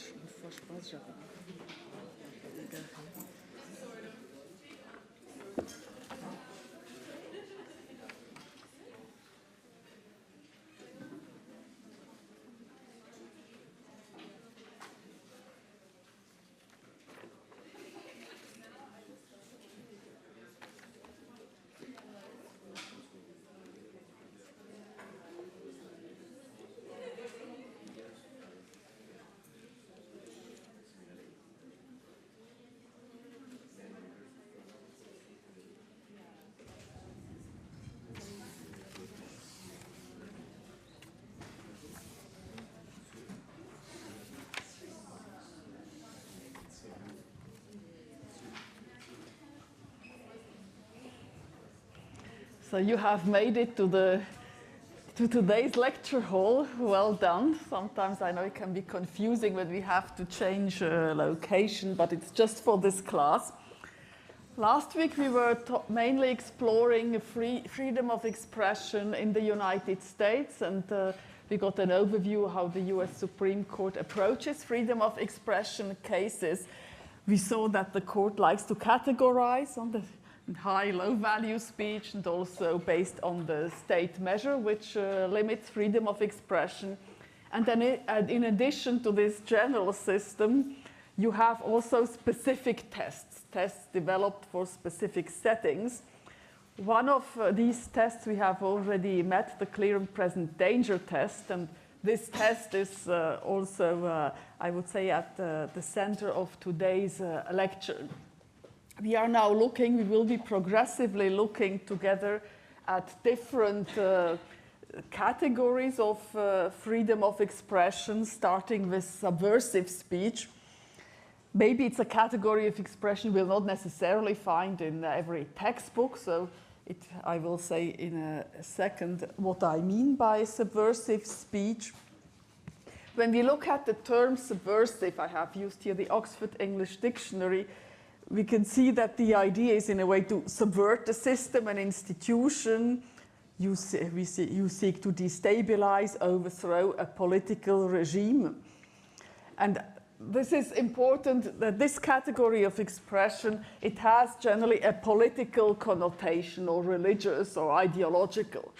fois, je pense, j'avais. So you have made it to today's lecture hall. Well done. Sometimes I know it can be confusing when we have to change location, but it's just for this class. Last week we were mainly exploring freedom of expression in the United States, and we got an overview how the US Supreme Court approaches freedom of expression cases. We saw that the court likes to categorize on the high, low value speech, and also based on the state measure, which limits freedom of expression. And then in addition to this general system, you have also specific tests developed for specific settings. One of these tests we have already met, the clear and present danger test, and this test is also, I would say, at the center of today's lecture. We are now we will be progressively looking together at different categories of freedom of expression, starting with subversive speech. Maybe it's a category of expression we'll not necessarily find in every textbook, so I will say in a second what I mean by subversive speech. When we look at the term subversive, I have used here the Oxford English Dictionary, we can see that the idea is in a way to subvert the system and institution. You seek to destabilize, overthrow a political regime. And this is important that this category of expression, it has generally a political connotation or religious or ideological.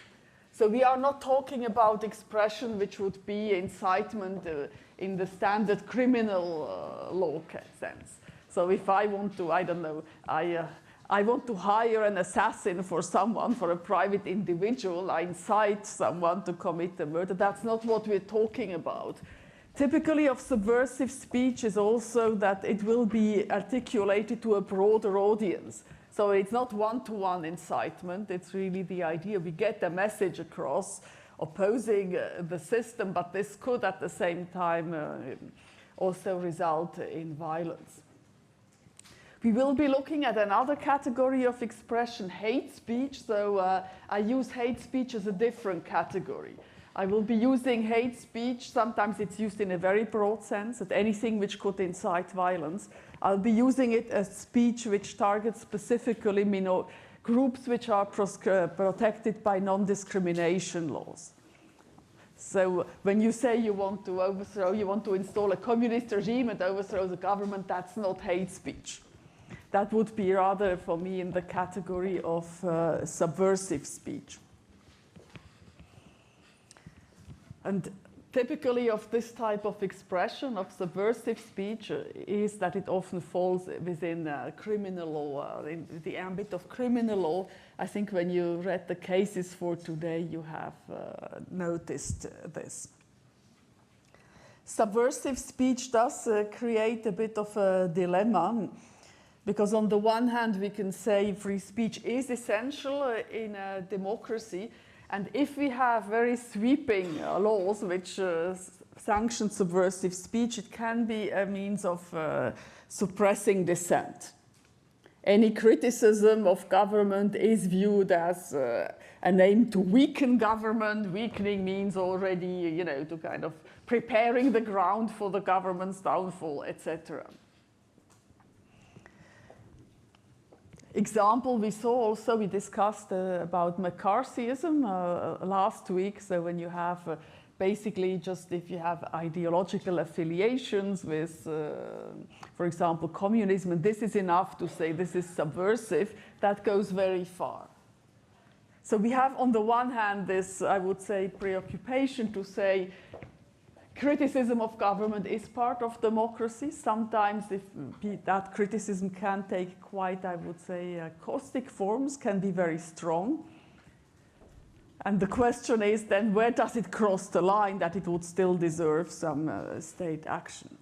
So we are not talking about expression which would be incitement in the standard criminal law sense. So if I want to, I don't know, I want to hire an assassin for someone, for a private individual, I incite someone to commit a murder, that's not what we're talking about. Typically of subversive speech is also that it will be articulated to a broader audience. So it's not one-to-one incitement, it's really the idea we get a message across opposing the system, but this could at the same time also result in violence. We will be looking at another category of expression, hate speech. So I use hate speech as a different category. I will be using hate speech. Sometimes it's used in a very broad sense, at anything which could incite violence. I'll be using it as speech which targets specifically groups which are protected by non-discrimination laws. So when you say you want to overthrow, you want to install a communist regime and overthrow the government, that's not hate speech. That would be rather, for me, in the category of subversive speech. And typically of this type of expression of subversive speech is that it often falls within criminal law, in the ambit of criminal law. I think when you read the cases for today, you have noticed this. Subversive speech does create a bit of a dilemma, because on the one hand, we can say free speech is essential in a democracy. And if we have very sweeping laws which sanction subversive speech, it can be a means of suppressing dissent. Any criticism of government is viewed as an aim to weaken government. Weakening means already, to kind of preparing the ground for the government's downfall, etc. Example we saw also, we discussed about McCarthyism last week. So when you have basically just if you have ideological affiliations with, for example, communism, and this is enough to say this is subversive, that goes very far. So we have on the one hand this, I would say, preoccupation to say criticism of government is part of democracy. Sometimes if that criticism can take quite, I would say, caustic forms, can be very strong. And the question is then, where does it cross the line that it would still deserve some state action?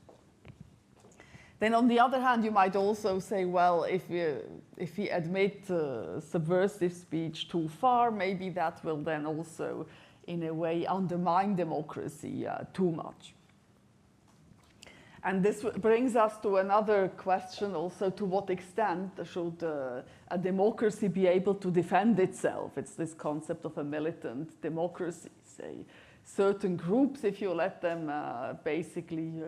Then on the other hand, you might also say, well, if we admit subversive speech too far, maybe that will then also, in a way, undermine democracy too much. And this brings us to another question also, to what extent should a democracy be able to defend itself? It's this concept of a militant democracy. Say, certain groups, if you let them basically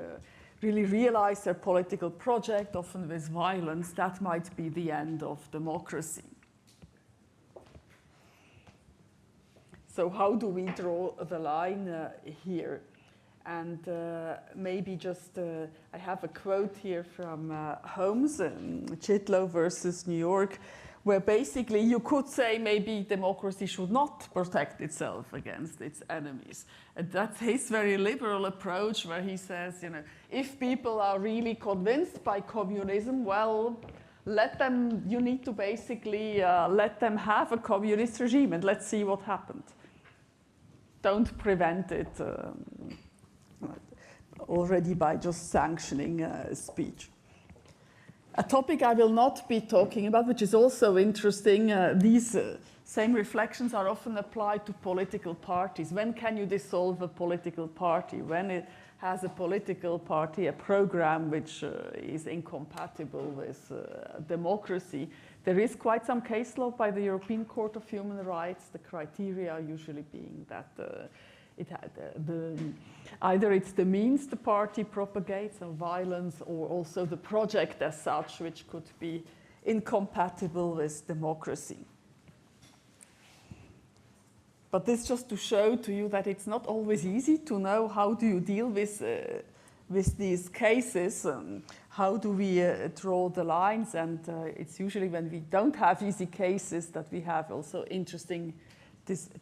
really realize their political project, often with violence, that might be the end of democracy. So how do we draw the line here? And maybe just, I have a quote here from Holmes, Chitlow versus New York, where basically you could say maybe democracy should not protect itself against its enemies. And that's his very liberal approach, where he says, you know, if people are really convinced by communism, well, let them, you need to basically let them have a communist regime and let's see what happened. Don't prevent it already by just sanctioning speech. A topic I will not be talking about, which is also interesting, these same reflections are often applied to political parties. When can you dissolve a political party? When it has a political party a program which is incompatible with democracy? There is quite some case law by the European Court of Human Rights, the criteria usually being that either it's the means the party propagates, or violence, or also the project as such, which could be incompatible with democracy. But this just to show to you that it's not always easy to know how do you deal with these cases, how do we draw the lines, and it's usually when we don't have easy cases that we have also interesting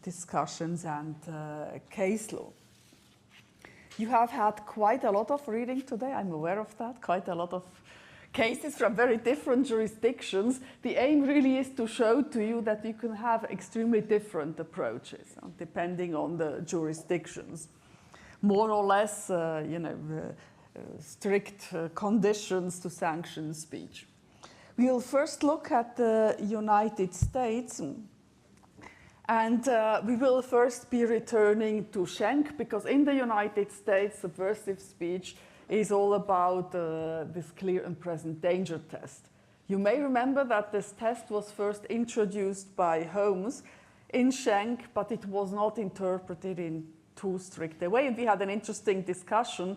discussions and case law. You have had quite a lot of reading today, I'm aware of that, quite a lot of cases from very different jurisdictions. The aim really is to show to you that you can have extremely different approaches depending on the jurisdictions. More or less, strict conditions to sanction speech. We will first look at the United States. And we will first be returning to Schenck, because in the United States, subversive speech is all about this clear and present danger test. You may remember that this test was first introduced by Holmes in Schenck, but it was not interpreted in too strict a way. And we had an interesting discussion.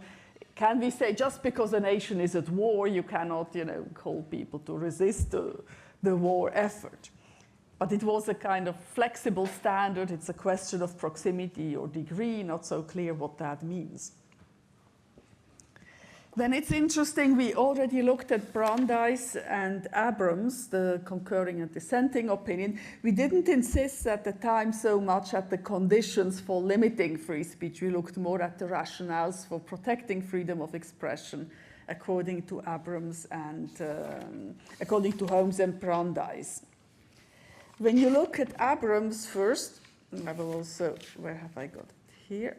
Can we say just because a nation is at war, you cannot, call people to resist the war effort? But it was a kind of flexible standard. It's a question of proximity or degree, not so clear what that means. Then it's interesting, we already looked at Brandeis and Abrams, the concurring and dissenting opinion. We didn't insist at the time so much at the conditions for limiting free speech. We looked more at the rationales for protecting freedom of expression, according to Abrams and according to Holmes and Brandeis. When you look at Abrams first, I will also, where have I got it? Here.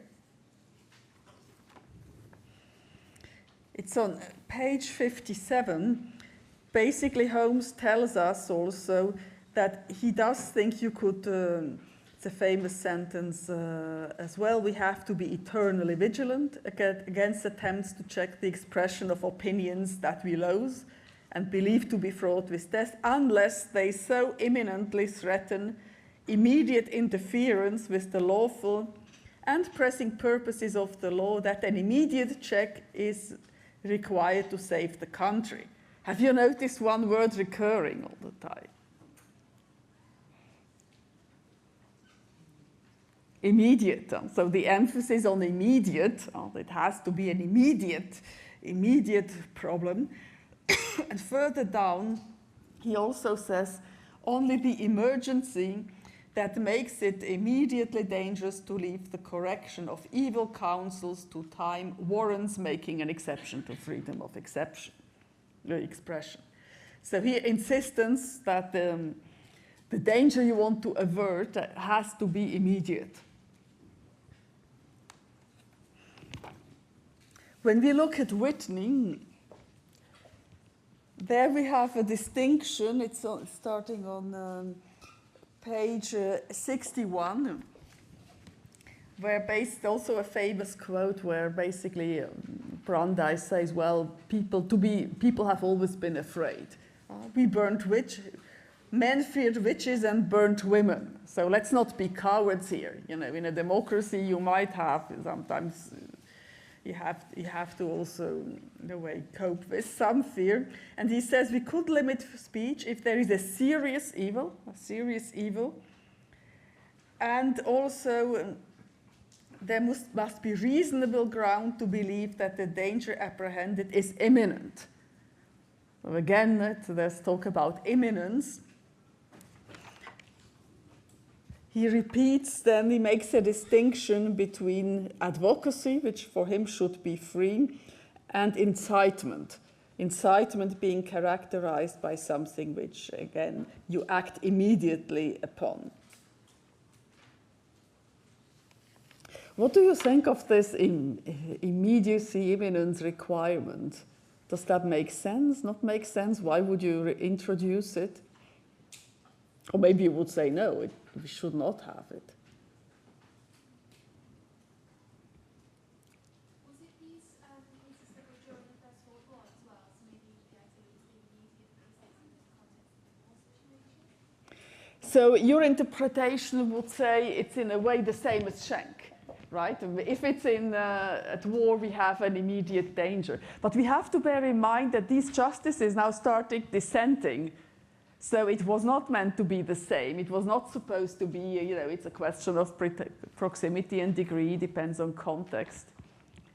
It's on page 57. Basically, Holmes tells us also that he does think you could, it's a famous sentence as well, we have to be eternally vigilant against attempts to check the expression of opinions that we loathe and believe to be fraught with death, unless they so imminently threaten immediate interference with the lawful and pressing purposes of the law that an immediate check is required to save the country. Have you noticed one word recurring all the time? immediate. So the emphasis on immediate, it has to be an immediate problem. And further down, he also says, only the emergency that makes it immediately dangerous to leave the correction of evil counsels to time warrants making an exception to freedom of expression. So he insists that the danger you want to avert has to be immediate. When we look at Whitney, there we have a distinction. It's starting on page 61, where based also a famous quote where basically Brandeis says, well, people have always been afraid. We burnt men feared witches and burnt women. So let's not be cowards here. You know, in a democracy, you might have sometimes. You have to also, in a way, cope with some fear. And he says we could limit speech if there is a serious evil, and also there must be reasonable ground to believe that the danger apprehended is imminent. So again, there's talk about imminence. He repeats, then he makes a distinction between advocacy, which for him should be free, and incitement. Incitement being characterized by something which, again, you act immediately upon. What do you think of this immediacy, imminence requirement? Does that make sense? Not make sense? Why would you introduce it? Or maybe you would say, no, we should not have it. Was it these cases that were during the First World War as well? So maybe the idea was immediate cases in the context of the war situation? So your interpretation would say it's in a way the same as Schenck, right? If it's at war, we have an immediate danger. But we have to bear in mind that these justices now started dissenting. So it was not meant to be the same. It was not supposed to be, it's a question of proximity and degree, depends on context.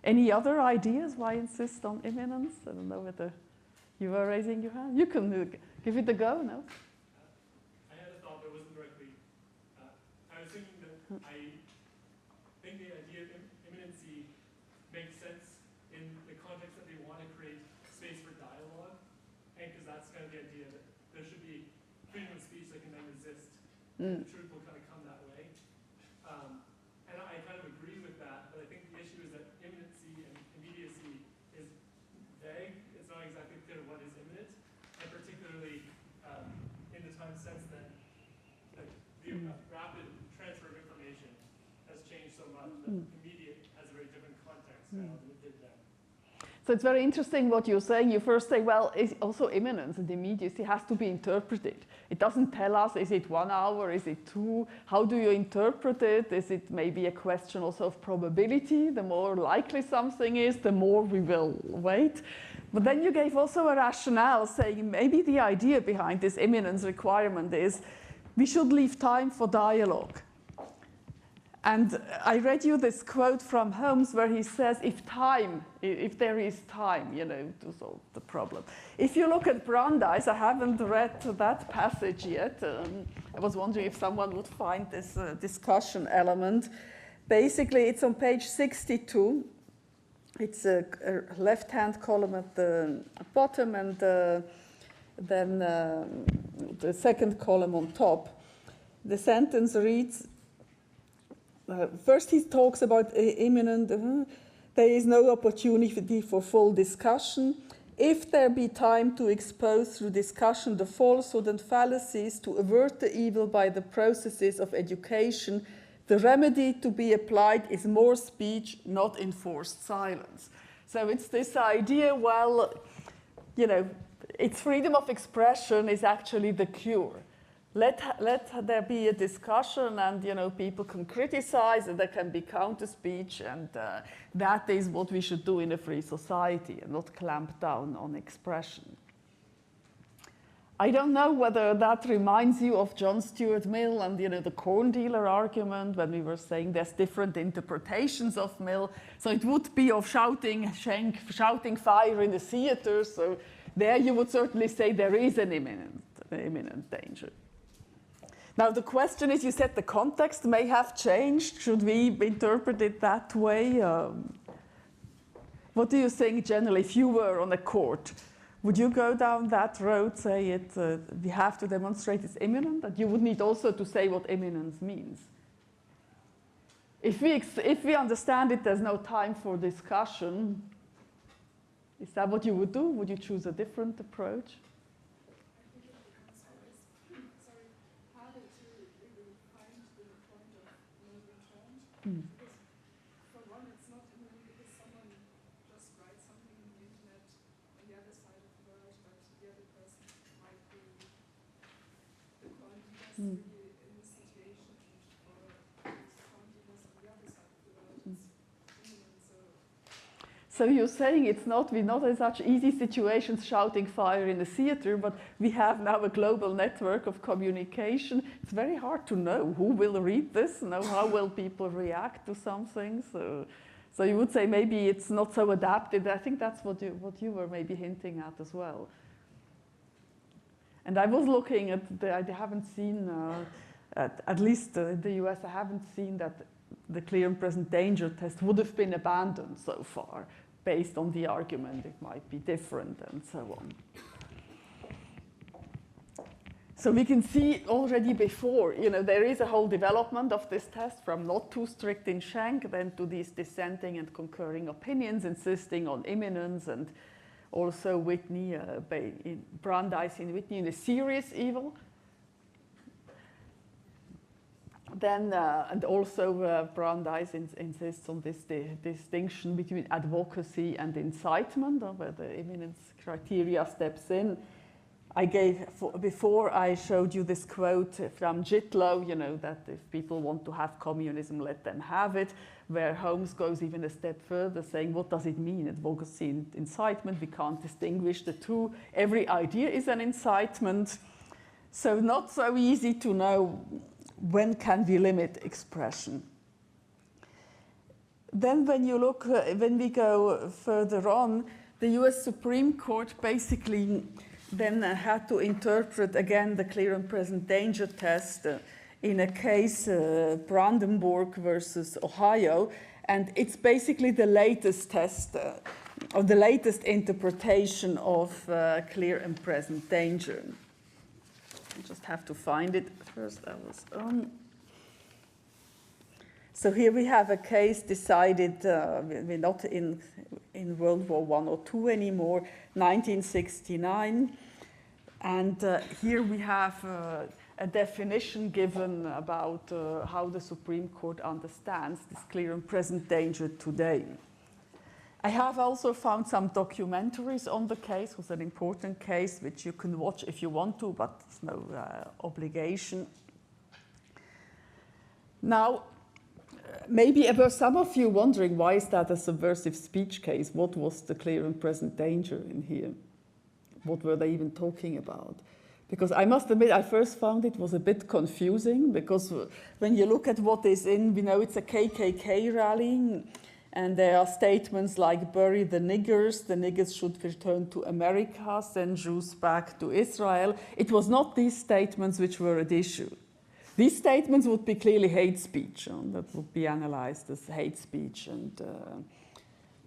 Any other ideas why insist on imminence? I don't know whether you were raising your hand. You can give it a go, no? I had a thought that wasn't directly, I was thinking that I think the idea of imminency makes sense in the context that they want to create space for dialogue, and because that's kind of the idea that there should be freedom of speech that can then resist. The truth will kind of come that way. And I kind of agree with that, but I think the issue is that imminency and immediacy is vague. It's not exactly clear what is imminent, and particularly in the time since then, the rapid transfer of information has changed so much that immediate has a very different context now than it did then. So it's very interesting what you're saying. You first say, well, it's also imminence and immediacy has to be interpreted. It doesn't tell us, is it 1 hour, is it 2? How do you interpret it? Is it maybe a question also of probability? The more likely something is, the more we will wait. But then you gave also a rationale saying maybe the idea behind this imminence requirement is we should leave time for dialogue. And I read you this quote from Holmes where he says, if there is time, to solve the problem. If you look at Brandeis, I haven't read that passage yet. I was wondering if someone would find this discussion element. Basically, it's on page 62. It's a left-hand column at the bottom and then the second column on top. The sentence reads, first he talks about imminent, there is no opportunity for full discussion. If there be time to expose through discussion the falsehood and fallacies to avert the evil by the processes of education, the remedy to be applied is more speech, not enforced silence. So it's this idea, well, it's freedom of expression is actually the cure. Let there be a discussion, and people can criticize, and there can be counter speech, and that is what we should do in a free society, and not clamp down on expression. I don't know whether that reminds you of John Stuart Mill and the corn dealer argument when we were saying there's different interpretations of Mill. So it would be of shouting fire in the theater. So there you would certainly say there is an imminent danger. Now the question is, you said the context may have changed. Should we interpret it that way? What do you think generally if you were on a court? Would you go down that road, say we have to demonstrate it's imminent? That you would need also to say what imminence means. If we understand it, there's no time for discussion. Is that what you would do? Would you choose a different approach? I think it becomes always, harder to really find the point of no return. Because for one, it's not imminent because someone just writes something on the internet on the other side of the world, but the other person might be the corn dealers really in the situation, or the corn dealers on the other side of the world. It's imminent, So you're saying we're not in such easy situations shouting fire in the theater, but we have now a global network of communication. It's very hard to know who will read this, how will people react to something. So you would say maybe it's not so adapted. I think that's what you were maybe hinting at as well. And I was looking at, I haven't seen, at least in the US, I haven't seen that the clear and present danger test would have been abandoned so far, based on the argument it might be different and so on. So we can see already before, there is a whole development of this test from not too strict in Schenck, then to these dissenting and concurring opinions, insisting on imminence, and also Whitney, Brandeis in Whitney in a serious evil. Then, and also Brandeis insists on this distinction between advocacy and incitement, where the imminence criteria steps in. Before I showed you this quote from Jitlow, that if people want to have communism, let them have it, where Holmes goes even a step further, saying, what does it mean, advocacy and incitement? We can't distinguish the two. Every idea is an incitement. So not so easy to know when can we limit expression. Then when you look, when we go further on, the US Supreme Court basically then had to interpret again the clear and present danger test in a case, Brandenburg versus Ohio, and it's basically the latest test, or the latest interpretation of clear and present danger. I just have to find it first. So here we have a case decided, we're not in World War I or II anymore, 1969. And here we have a definition given about how the Supreme Court understands this clear and present danger today. I have also found some documentaries on the case. It was an important case, which you can watch if you want to, but there's no obligation. Now, maybe about some of you wondering, why is that a subversive speech case? What was the clear and present danger in here? What were they even talking about? Because I must admit, I first found it was a bit confusing, because when you look at what is in, we know it's a KKK rally, and there are statements like, bury the niggers should return to America, send Jews back to Israel. It was not these statements which were at issue. These statements would be clearly hate speech, that would be analyzed as hate speech, and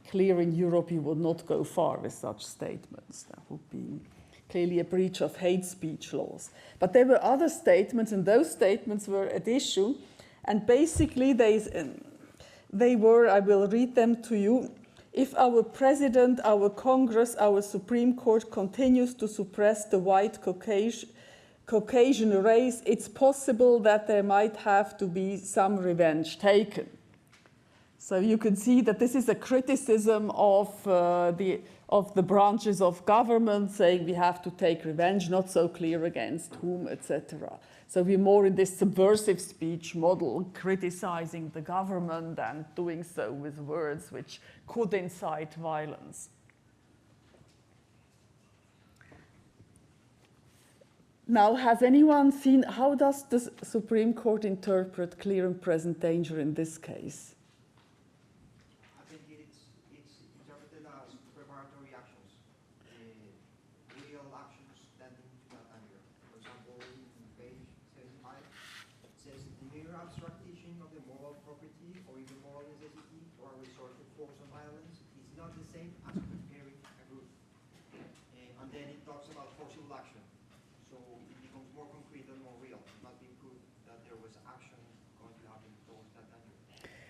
clear in Europe you would not go far with such statements. That would be clearly a breach of hate speech laws. But there were other statements, and those statements were at issue, and basically they were, I will read them to you. If our president, our Congress, our Supreme Court continues to suppress the white Caucasian race, it's possible that there might have to be some revenge taken. So you can see that this is a criticism of the branches of government, saying we have to take revenge, not so clear against whom, etc. So we're more in this subversive speech model, criticizing the government and doing so with words which could incite violence. Now, has anyone seen, how does the Supreme Court interpret clear and present danger in this case? I think it's interpreted as preparatory actions, real actions tending to that danger. For example, in page 75, it says the mere abstract teaching of the moral property or even moral necessity or a resort to force or violence is not the same as preparing a group. And then it talks about possible action. So it becomes more concrete and more real. It must be proved that there was action going to happen towards that danger.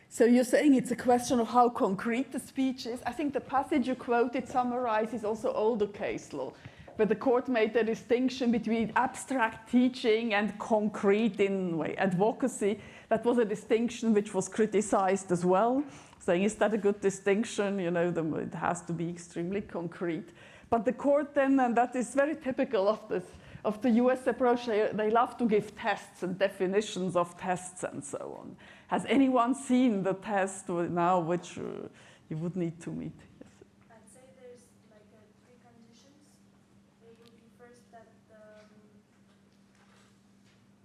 So you're saying it's a question of how concrete the speech is. I think the passage you quoted summarizes also older case law, where the court made the distinction between abstract teaching and concrete in way advocacy. That was a distinction which was criticized as well, saying, is that a good distinction? You know, it has to be extremely concrete. But the court then, and that is very typical of the US approach, they love to give tests and definitions of tests and so on. Has anyone seen the test now which you would need to meet? Yes. I'd say there's like three conditions. It would be first that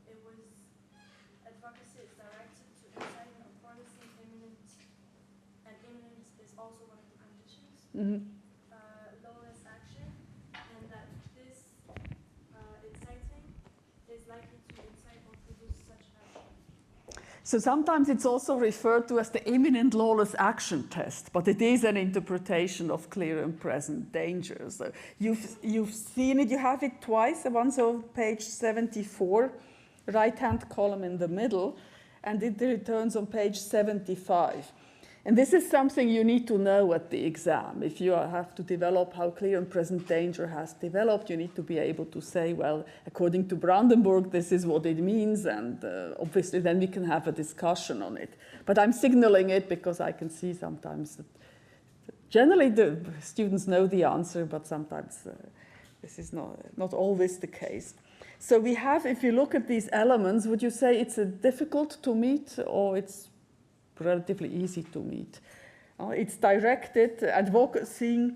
it was advocacy is directed to inciting or promising imminent, and imminent is also one of the conditions. Mm-hmm. Lawless action, and that this inciting is likely to incite or produce such action. So sometimes it's also referred to as the imminent lawless action test, but it is an interpretation of clear and present danger. So you've seen it, you have it twice, once on page 74, right-hand column in the middle, and it returns on page 75. And this is something you need to know at the exam. If you have to develop how clear and present danger has developed, you need to be able to say, well, according to Brandenburg, this is what it means, and obviously then we can have a discussion on it. But I'm signaling it because I can see sometimes that generally the students know the answer, but sometimes this is not always the case. So we have, if you look at these elements, would you say it's difficult to meet or it's relatively easy to meet? It's directed, advocacy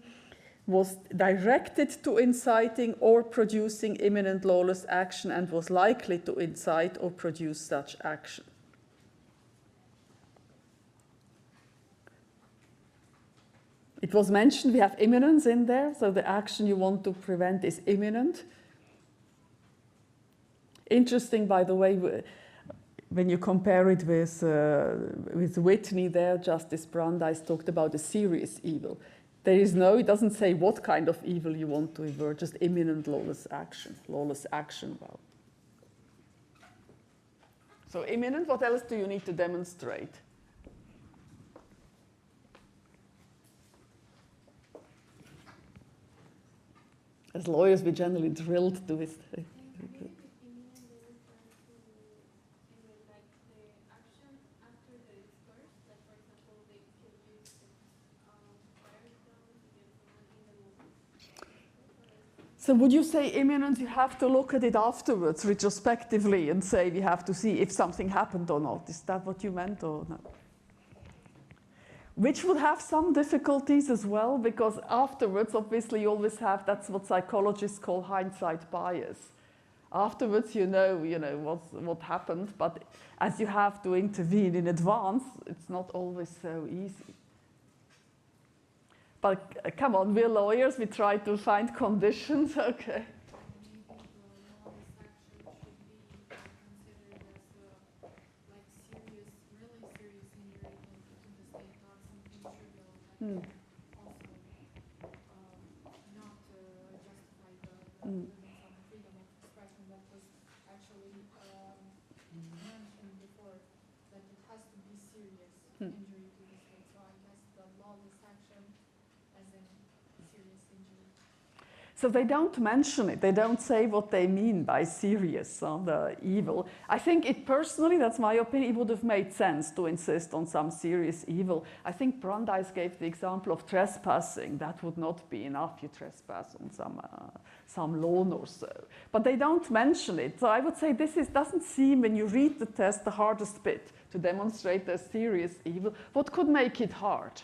was directed to inciting or producing imminent lawless action and was likely to incite or produce such action. It was mentioned we have imminence in there, so the action you want to prevent is imminent. Interesting, by the way, when you compare it with Whitney there, Justice Brandeis talked about a serious evil. There is it doesn't say what kind of evil you want to avert, just imminent lawless action. Lawless action, well. So imminent, what else do you need to demonstrate? As lawyers, we're generally drilled to this. So would you say imminent, you have to look at it afterwards, retrospectively, and say we have to see if something happened or not? Is that what you meant or no? Which would have some difficulties as well, because afterwards, obviously, you always have, that's what psychologists call hindsight bias. Afterwards, you know what happened, but as you have to intervene in advance, it's not always so easy. But come on, we're lawyers, we try to find conditions, okay. Mm. Not justify the limits on freedom of expression that was actually mentioned before, that it has to be serious injury to the state. So I guess the lawless action as in serious injury. So they don't mention it. They don't say what they mean by serious the evil. I think it personally, that's my opinion, it would have made sense to insist on some serious evil. I think Brandeis gave the example of trespassing. That would not be enough. You trespass on some lawn or so. But they don't mention it. So I would say this doesn't seem, when you read the test, the hardest bit to demonstrate there's serious evil. What could make it hard?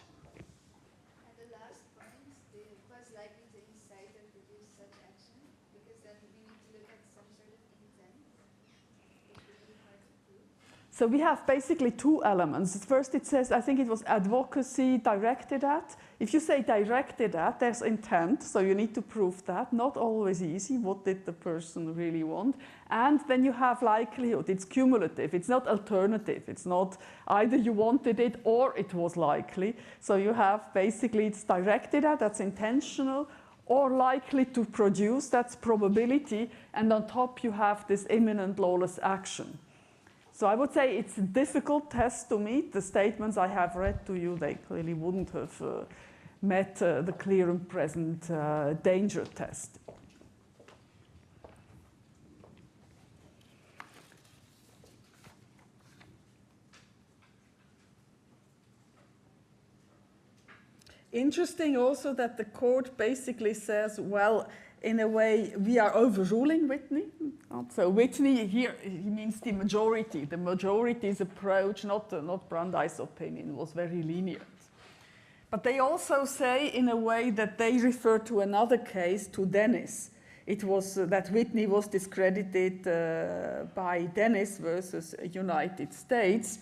So we have basically two elements. First it says, I think it was advocacy directed at. If you say directed at, there's intent, so you need to prove that. Not always easy. What did the person really want? And then you have likelihood. It's cumulative. It's not alternative. It's not either you wanted it or it was likely. So you have basically it's directed at, that's intentional, or likely to produce, that's probability. And on top you have this imminent lawless action. So I would say it's a difficult test to meet. The statements I have read to you, they clearly wouldn't have met the clear and present danger test. Interesting also that the court basically says, well, in a way, we are overruling Whitney. So Whitney here, he means the majority. The majority's approach, not Brandeis' opinion, was very lenient. But they also say, in a way, that they refer to another case, to Dennis. It was that Whitney was discredited by Dennis versus United States.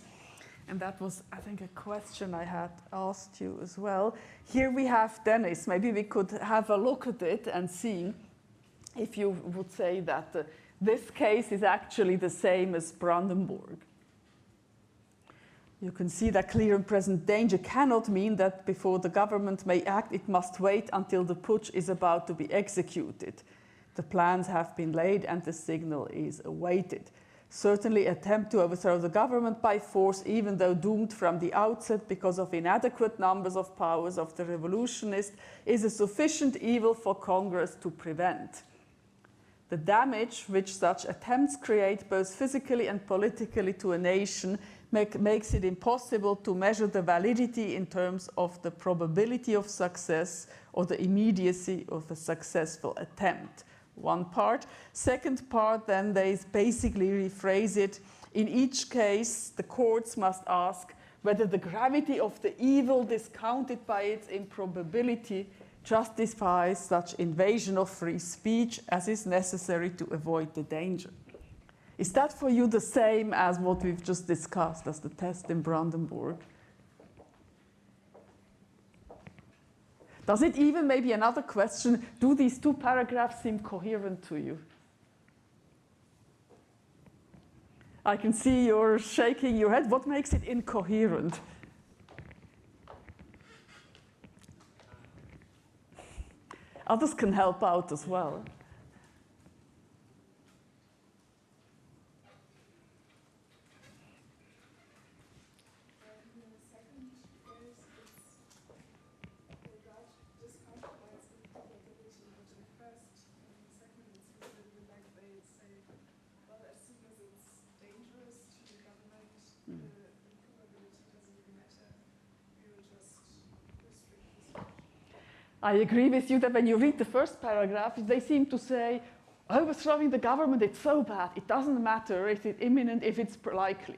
And that was, I think, a question I had asked you as well. Here we have Dennis. Maybe we could have a look at it and see if you would say that this case is actually the same as Brandenburg. You can see that clear and present danger cannot mean that before the government may act, it must wait until the putsch is about to be executed. The plans have been laid and the signal is awaited. Certainly, attempt to overthrow the government by force, even though doomed from the outset because of inadequate numbers of powers of the revolutionists, is a sufficient evil for Congress to prevent. The damage which such attempts create, both physically and politically, to a nation makes it impossible to measure the validity in terms of the probability of success or the immediacy of a successful attempt. One part. Second part, then they basically rephrase it. In each case, the courts must ask whether the gravity of the evil discounted by its improbability justifies such invasion of free speech as is necessary to avoid the danger. Is that for you the same as what we've just discussed as the test in Brandenburg? Does it even, maybe another question, do these two paragraphs seem coherent to you? I can see you're shaking your head. What makes it incoherent? Others can help out as well. I agree with you that when you read the first paragraph, they seem to say, overthrowing the government, it's so bad. It doesn't matter if it's imminent, if it's likely.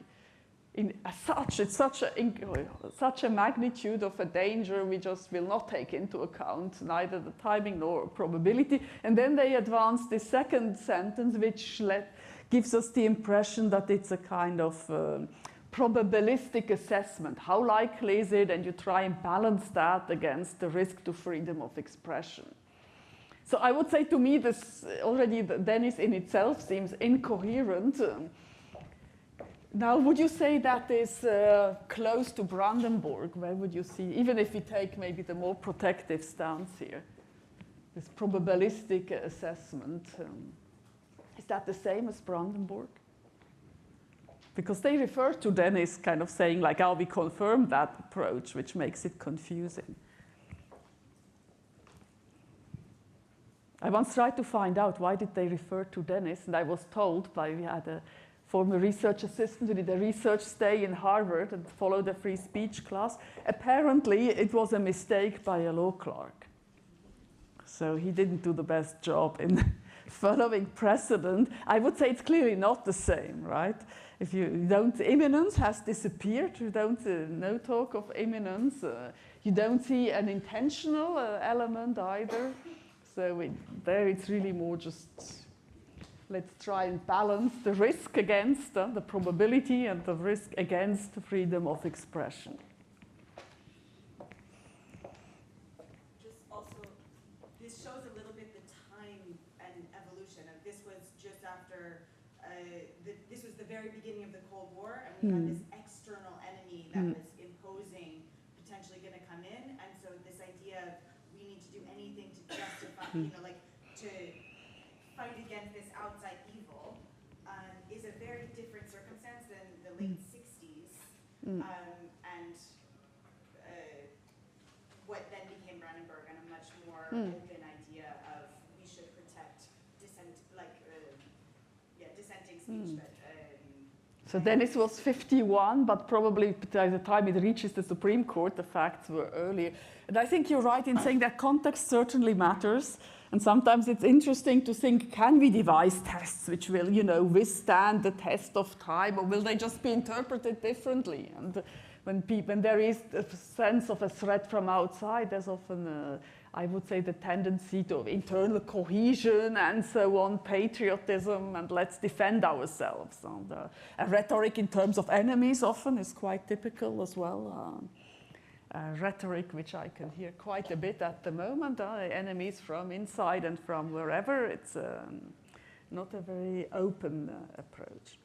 It's such a magnitude of a danger we just will not take into account, neither the timing nor probability. And then they advance the second sentence, which gives us the impression that it's a kind of probabilistic assessment. How likely is it? And you try and balance that against the risk to freedom of expression. So I would say to me, this already Dennis in itself seems incoherent. Now, would you say that is close to Brandenburg? Where would you see, even if we take maybe the more protective stance here, this probabilistic assessment, is that the same as Brandenburg? Because they refer to Dennis kind of saying like, oh, we confirm that approach, which makes it confusing. I once tried to find out why did they refer to Dennis, and I was told we had a former research assistant who did a research stay in Harvard and followed a free speech class. Apparently, it was a mistake by a law clerk. So he didn't do the best job in following precedent. I would say it's clearly not the same, right? If you don't, imminence has disappeared. You don't, no talk of imminence. You don't see an intentional element either. So there it's really more just let's try and balance the risk against the probability and the risk against freedom of expression. Just also, this shows a little bit the time and evolution of this was just after, this was the very beginning of the Cold War, and we had this external enemy that was imposing, potentially going to come in, and so this idea of we need to do anything to justify, you know, like to fight against this outside evil is a very different circumstance than the late 60s and what then became Brandenburg and a much more open idea of we should protect dissenting speech. But, so Dennis was 51, but probably by the time it reaches the Supreme Court, the facts were earlier. And I think you're right in saying that context certainly matters. And sometimes it's interesting to think, can we devise tests which will, you know, withstand the test of time, or will they just be interpreted differently? And when there is a sense of a threat from outside, there's often, I would say, the tendency to internal cohesion and so on, patriotism, and let's defend ourselves. And a rhetoric in terms of enemies often is quite typical as well. Rhetoric, which I can hear quite a bit at the moment, enemies from inside and from wherever. It's not a very open approach.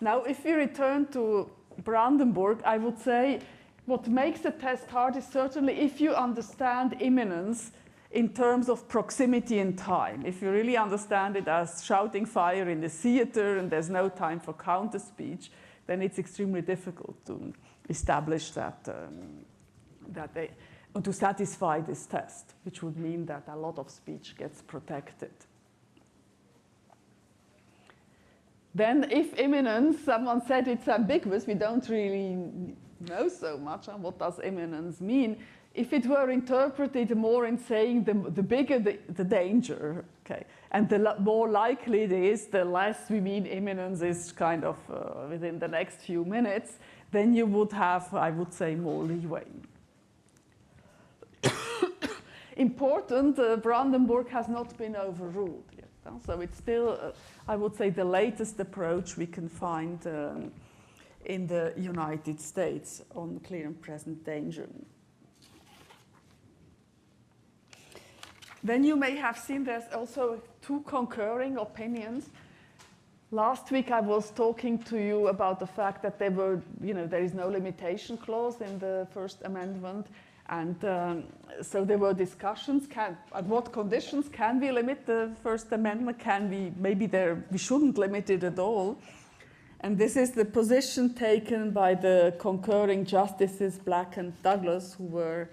Now, if we return to Brandenburg, I would say what makes the test hard is certainly if you understand imminence in terms of proximity in time. If you really understand it as shouting fire in the theater and there's no time for counter speech, then it's extremely difficult to establish that to satisfy this test, which would mean that a lot of speech gets protected. Then if imminence, someone said it's ambiguous, we don't really know so much on what does imminence mean. If it were interpreted more in saying the bigger the danger, okay, and the more likely it is, the less we mean imminence is kind of within the next few minutes, then you would have, I would say, more leeway. Important, Brandenburg has not been overruled yet. So it's still, I would say, the latest approach we can find in the United States on clear and present danger. Then you may have seen there's also two concurring opinions. Last week I was talking to you about the fact that there is no limitation clause in the First Amendment. And so there were discussions, at what conditions can we limit the First Amendment? We shouldn't limit it at all. And this is the position taken by the concurring justices, Black and Douglas, who were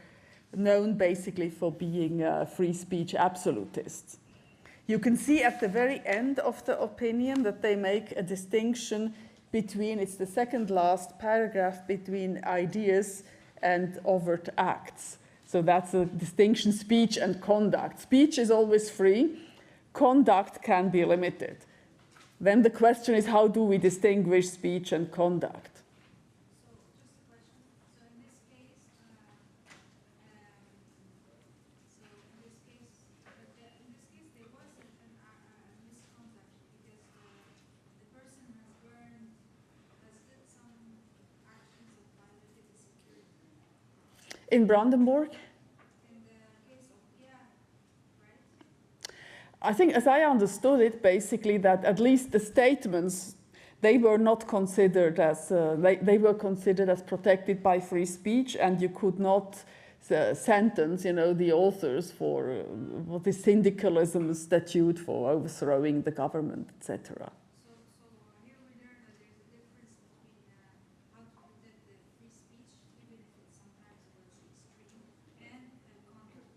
known basically for being free speech absolutists. You can see at the very end of the opinion that they make a distinction between, it's the second last paragraph, between ideas and overt acts. So that's a distinction, speech and conduct. Speech is always free. Conduct can be limited. Then the question is, how do we distinguish speech and conduct? So just a question. So in this case, there was a misconduct because the person has did some actions that violated the security. In Brandenburg? In the case of, right? I think, as I understood it, basically that at least the statements, they were not considered as, they were considered as protected by free speech, and you could not sentence, the authors for what is syndicalism statute for overthrowing the government, etc. So here we learn that there's a difference between how to protect the free speech, even if it sometimes was extreme, and conduct.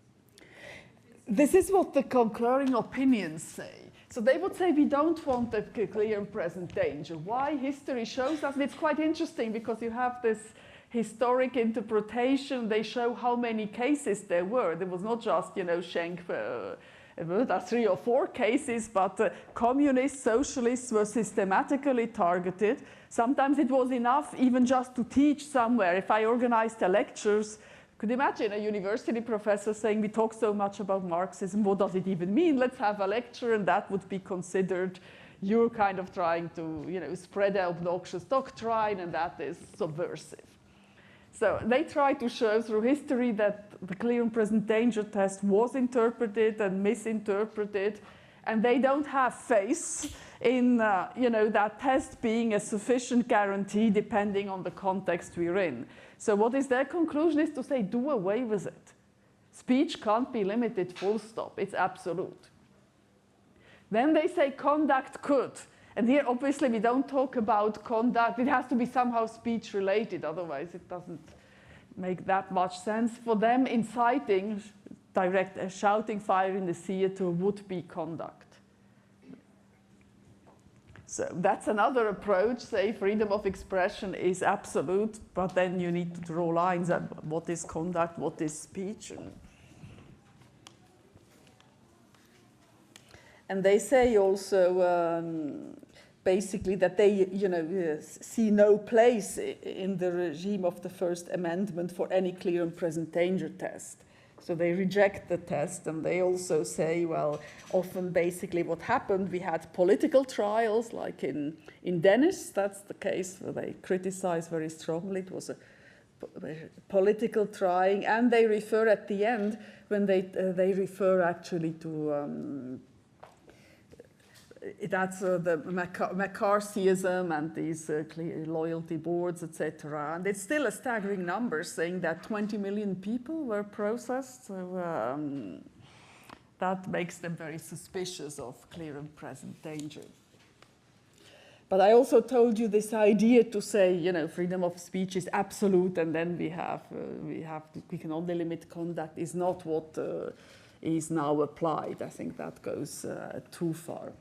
This is what the concurring opinions say. So they would say we don't want a clear and present danger. Why? History shows us, and it's quite interesting because you have this historic interpretation. They show how many cases there were. There was not just, Schenk, there are 3 or 4 cases, but communists, socialists were systematically targeted. Sometimes it was enough even just to teach somewhere. If I organized the lectures, could you imagine a university professor saying, we talk so much about Marxism, what does it even mean? Let's have a lecture, and that would be considered, you're kind of trying to, you know, spread an obnoxious doctrine, and that is subversive. So they try to show through history that the clear and present danger test was interpreted and misinterpreted, and they don't have faith in you know, that test being a sufficient guarantee depending on the context we're in. So what is their conclusion is to say, do away with it. Speech can't be limited, full stop. It's absolute. Then they say conduct could. And here, obviously, we don't talk about conduct. It has to be somehow speech-related, otherwise it doesn't make that much sense. For them, inciting, direct shouting fire in the theater would be conduct. So that's another approach, say freedom of expression is absolute, but then you need to draw lines at what is conduct, what is speech. And they say also basically that they, you know, see no place in the regime of the First Amendment for any clear and present danger test. So they reject the test, and they also say, well, often basically what happened, we had political trials, like in Dennis, that's the case where they criticize very strongly. It was a political trying, and they refer at the end, when they refer actually to that's the McCarthyism and these loyalty boards, etc. And it's still a staggering number, saying that 20 million people were processed. So that makes them very suspicious of clear and present danger. But I also told you this idea to say, you know, freedom of speech is absolute, and then we can only limit conduct is not what is now applied. I think that goes too far.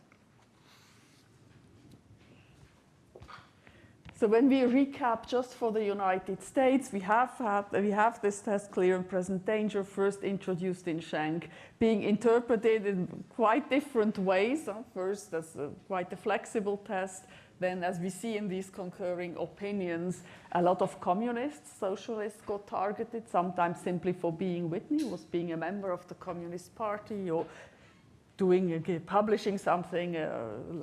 So when we recap just for the United States, we have this test, clear and present danger, first introduced in Schenck, being interpreted in quite different ways. First, as quite a flexible test. Then, as we see in these concurring opinions, a lot of communists, socialists got targeted, sometimes simply for being Whitney, was being a member of the Communist Party, or publishing something,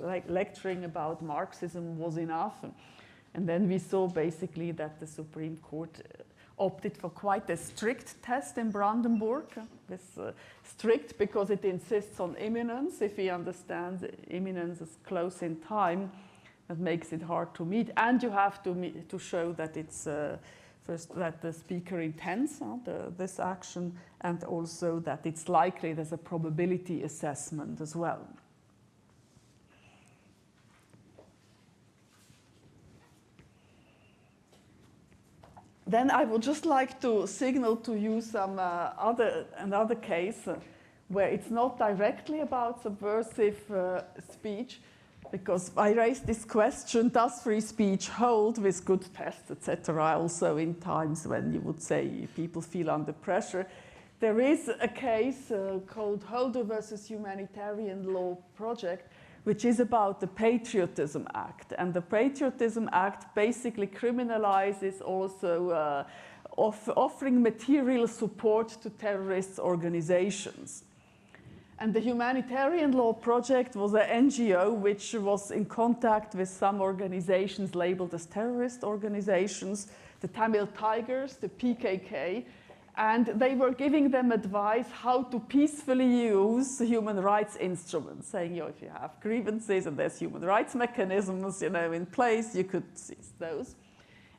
like lecturing about Marxism was enough. And then we saw basically that the Supreme Court opted for quite a strict test in Brandenburg. This strict because it insists on imminence. If we understand imminence is close in time, that makes it hard to meet. And you have to show that it's first that the speaker intends this action, and also that it's likely. There's a probability assessment as well. Then I would just like to signal to you some another case where it's not directly about subversive speech, because I raised this question, does free speech hold with good tests, etc., also in times when you would say people feel under pressure. There is a case called Holder versus Humanitarian Law Project, which is about the Patriotism Act. And the Patriotism Act basically criminalizes also offering material support to terrorist organizations. And the Humanitarian Law Project was an NGO which was in contact with some organizations labeled as terrorist organizations, the Tamil Tigers, the PKK, and they were giving them advice how to peacefully use human rights instruments, saying, you know, if you have grievances and there's human rights mechanisms, you know, in place, you could seize those.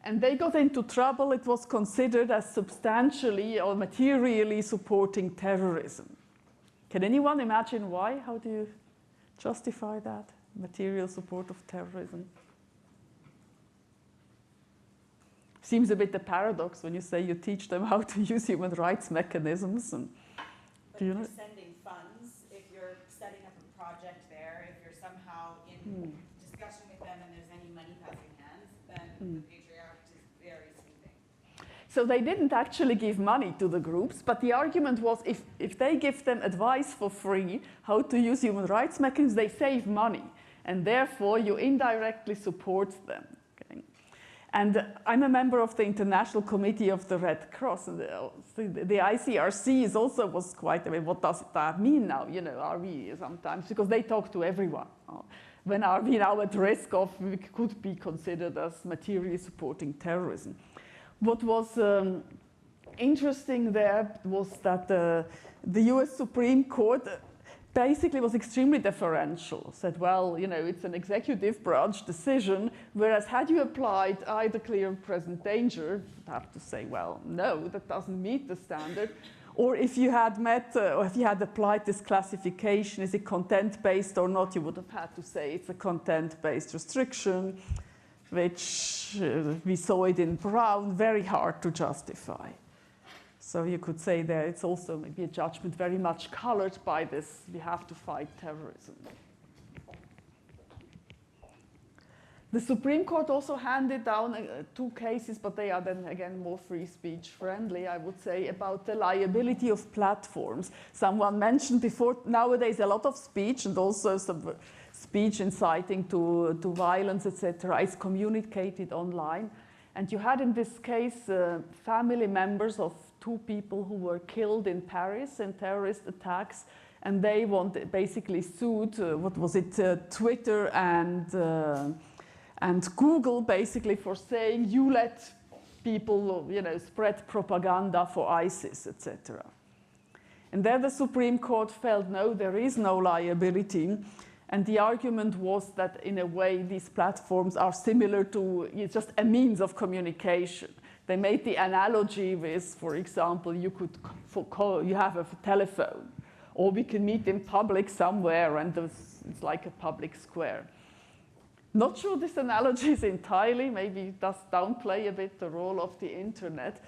And they got into trouble. It was considered as substantially or materially supporting terrorism. Can anyone imagine why? How do you justify that? Material support of terrorism. Seems a bit a paradox when you say you teach them how to use human rights mechanisms. And but if you're sending funds, if you're setting up a project there, if you're somehow in discussion with them and there's any money passing hands, then the patriarch is very soothing. So they didn't actually give money to the groups, but the argument was if they give them advice for free, how to use human rights mechanisms, they save money. And therefore, you indirectly support them. And I'm a member of the International Committee of the Red Cross, and the ICRC was quite, I mean, what does that mean now? You know, are we sometimes, because they talk to everyone. when are we now at risk of, we could be considered as materially supporting terrorism. What was interesting there was that the US Supreme Court basically was extremely deferential, said, well, you know, it's an executive branch decision, whereas had you applied either clear and present danger, you'd have to say, well, no, that doesn't meet the standard. Or if you had met, or if you had applied this classification, is it content-based or not, you would have had to say it's a content-based restriction, which we saw it in Brown, very hard to justify. So you could say that it's also maybe a judgment very much colored by this, we have to fight terrorism. The Supreme Court also handed down 2 cases, but they are then again more free speech friendly, I would say, about the liability of platforms. Someone mentioned before, nowadays a lot of speech and also some speech inciting to violence, etc., is communicated online. And you had in this case family members of 2 people who were killed in Paris in terrorist attacks, and they basically sued, Twitter and Google basically for saying you let people, you know, spread propaganda for ISIS, etc. And there the Supreme Court felt no, there is no liability, and the argument was that in a way these platforms are similar to it's just a means of communication. They made the analogy with, for example, you have a telephone, or we can meet in public somewhere, and it's like a public square. Not sure this analogy is entirely, maybe it does downplay a bit the role of the internet,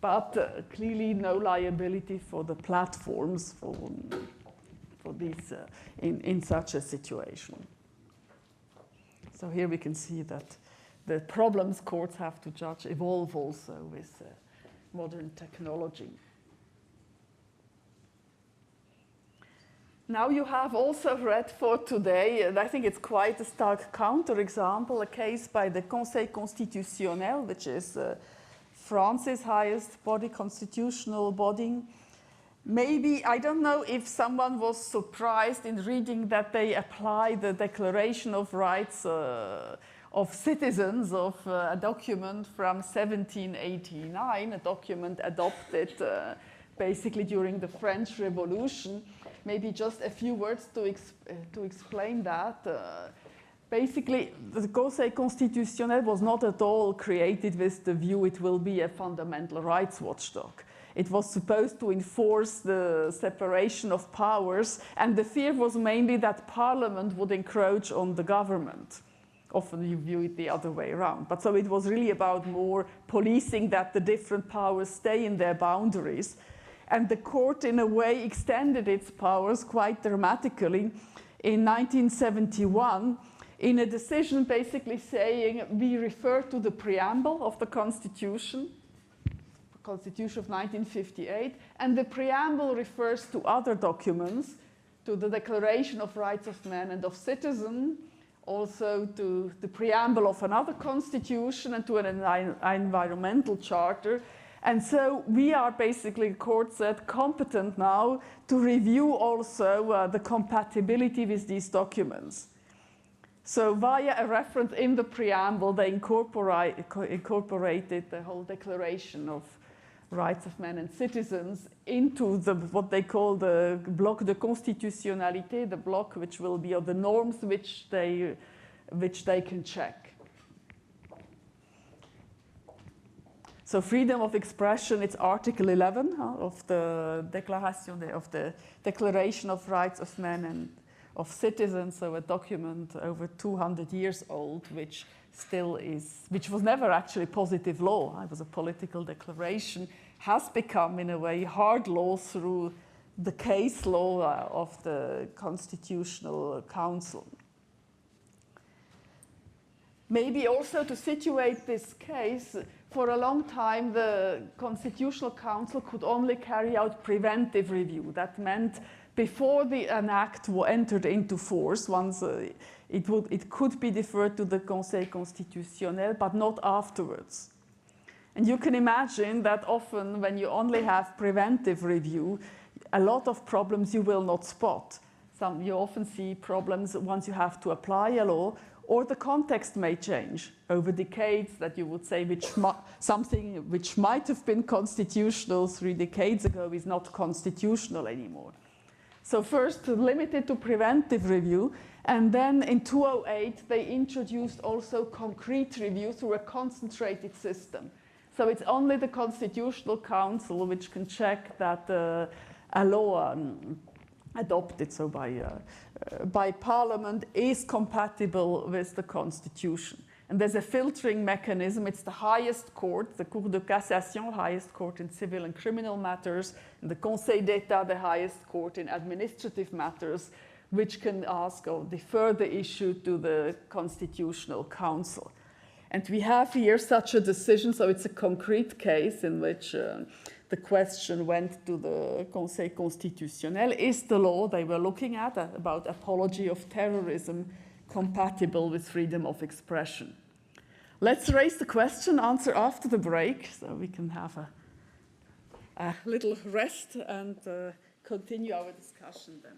but clearly no liability for the platforms for these in such a situation. So here we can see that the problems courts have to judge evolve also with modern technology. Now you have also read for today, and I think it's quite a stark counterexample, a case by the Conseil constitutionnel, which is France's highest body, constitutional body. Maybe, I don't know if someone was surprised in reading that they apply the Declaration of Rights of Citizens of a document from 1789, a document adopted basically during the French Revolution. Maybe just a few words to explain that. Basically, the Conseil constitutionnel was not at all created with the view it will be a fundamental rights watchdog. It was supposed to enforce the separation of powers, and the fear was mainly that Parliament would encroach on the government. Often you view it the other way around. But so it was really about more policing that the different powers stay in their boundaries. And the court, in a way, extended its powers quite dramatically in 1971 in a decision basically saying we refer to the preamble of the Constitution of 1958, and the preamble refers to other documents, to the Declaration of Rights of Man and of Citizen, also to the preamble of another constitution and to an environmental charter. And so we are basically, the court said, competent now to review also the compatibility with these documents. So via a reference in the preamble, they incorporated the whole Declaration of Rights of Men and Citizens into what they call the bloc de constitutionnalité, the block which will be of the norms which they can check. So freedom of expression, it's Article 11 of the Declaration of Rights of Men and of Citizens, so a document over 200 years old, which was never actually positive law. It was a political declaration, has become in a way hard law through the case law of the Constitutional Council. Maybe also to situate this case, for a long time the Constitutional Council could only carry out preventive review. That meant before an act entered into force, once it could be deferred to the Conseil constitutionnel, but not afterwards. And you can imagine that often when you only have preventive review, a lot of problems you will not spot. You often see problems once you have to apply a law, or the context may change over decades, that you would say something which might have been constitutional 3 decades ago is not constitutional anymore. So first limited to preventive review, and then in 2008 they introduced also concrete review through a concentrated system. So it's only the Constitutional Council which can check that a law adopted by Parliament is compatible with the Constitution. And there's a filtering mechanism. It's the highest court, the Cour de Cassation, highest court in civil and criminal matters, and the Conseil d'État, the highest court in administrative matters, which can ask or defer the issue to the Constitutional Council. And we have here such a decision, so it's a concrete case in which the question went to the Conseil Constitutionnel. Is the law they were looking at about apology of terrorism compatible with freedom of expression? Let's raise the question, answer after the break, so we can have a little rest and continue our discussion then.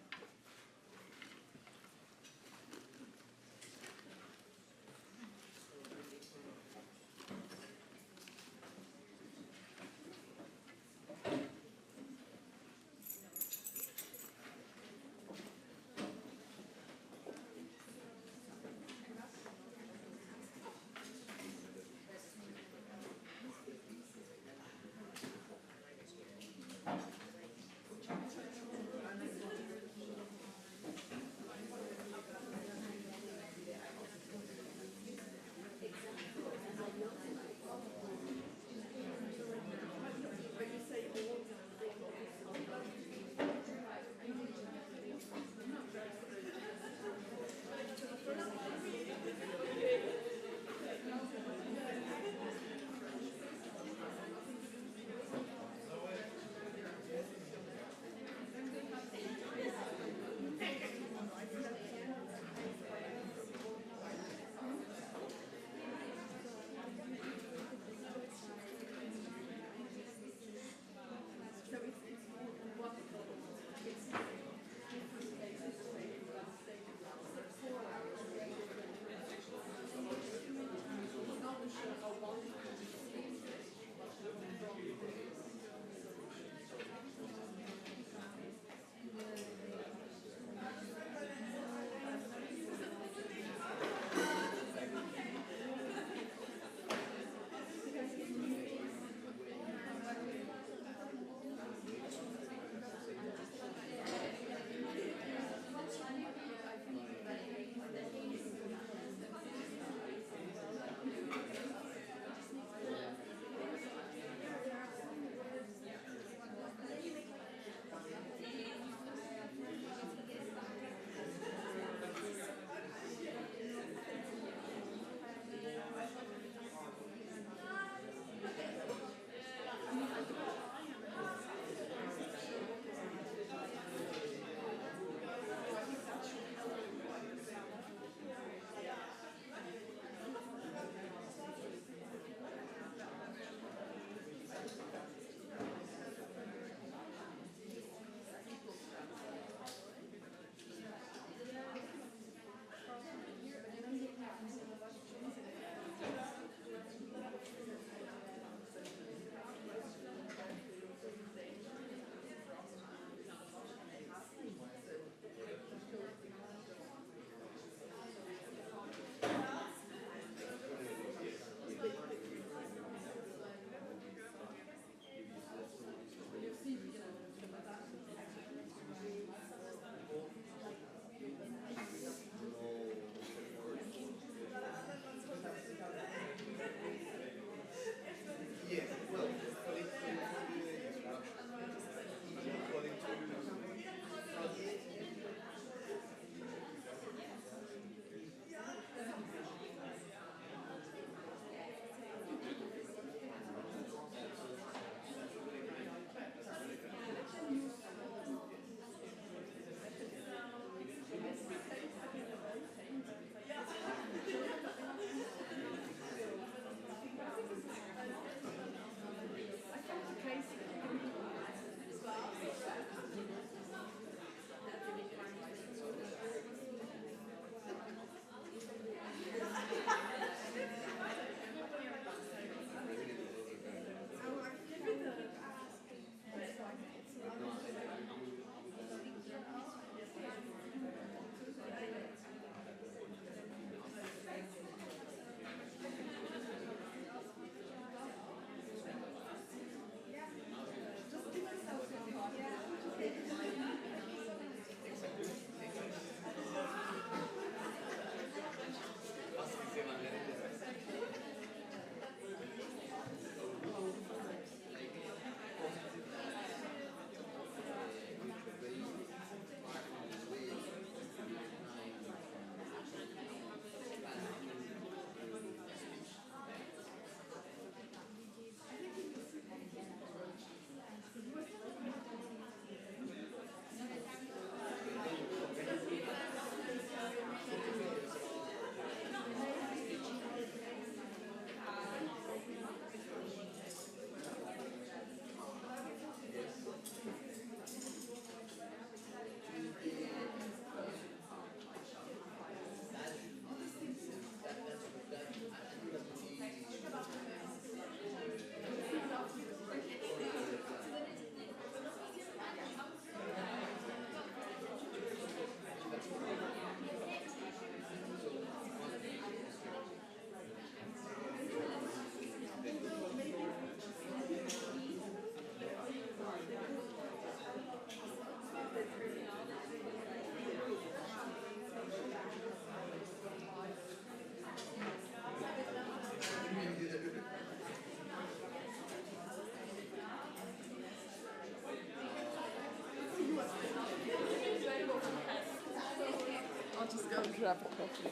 just go grab a coffee.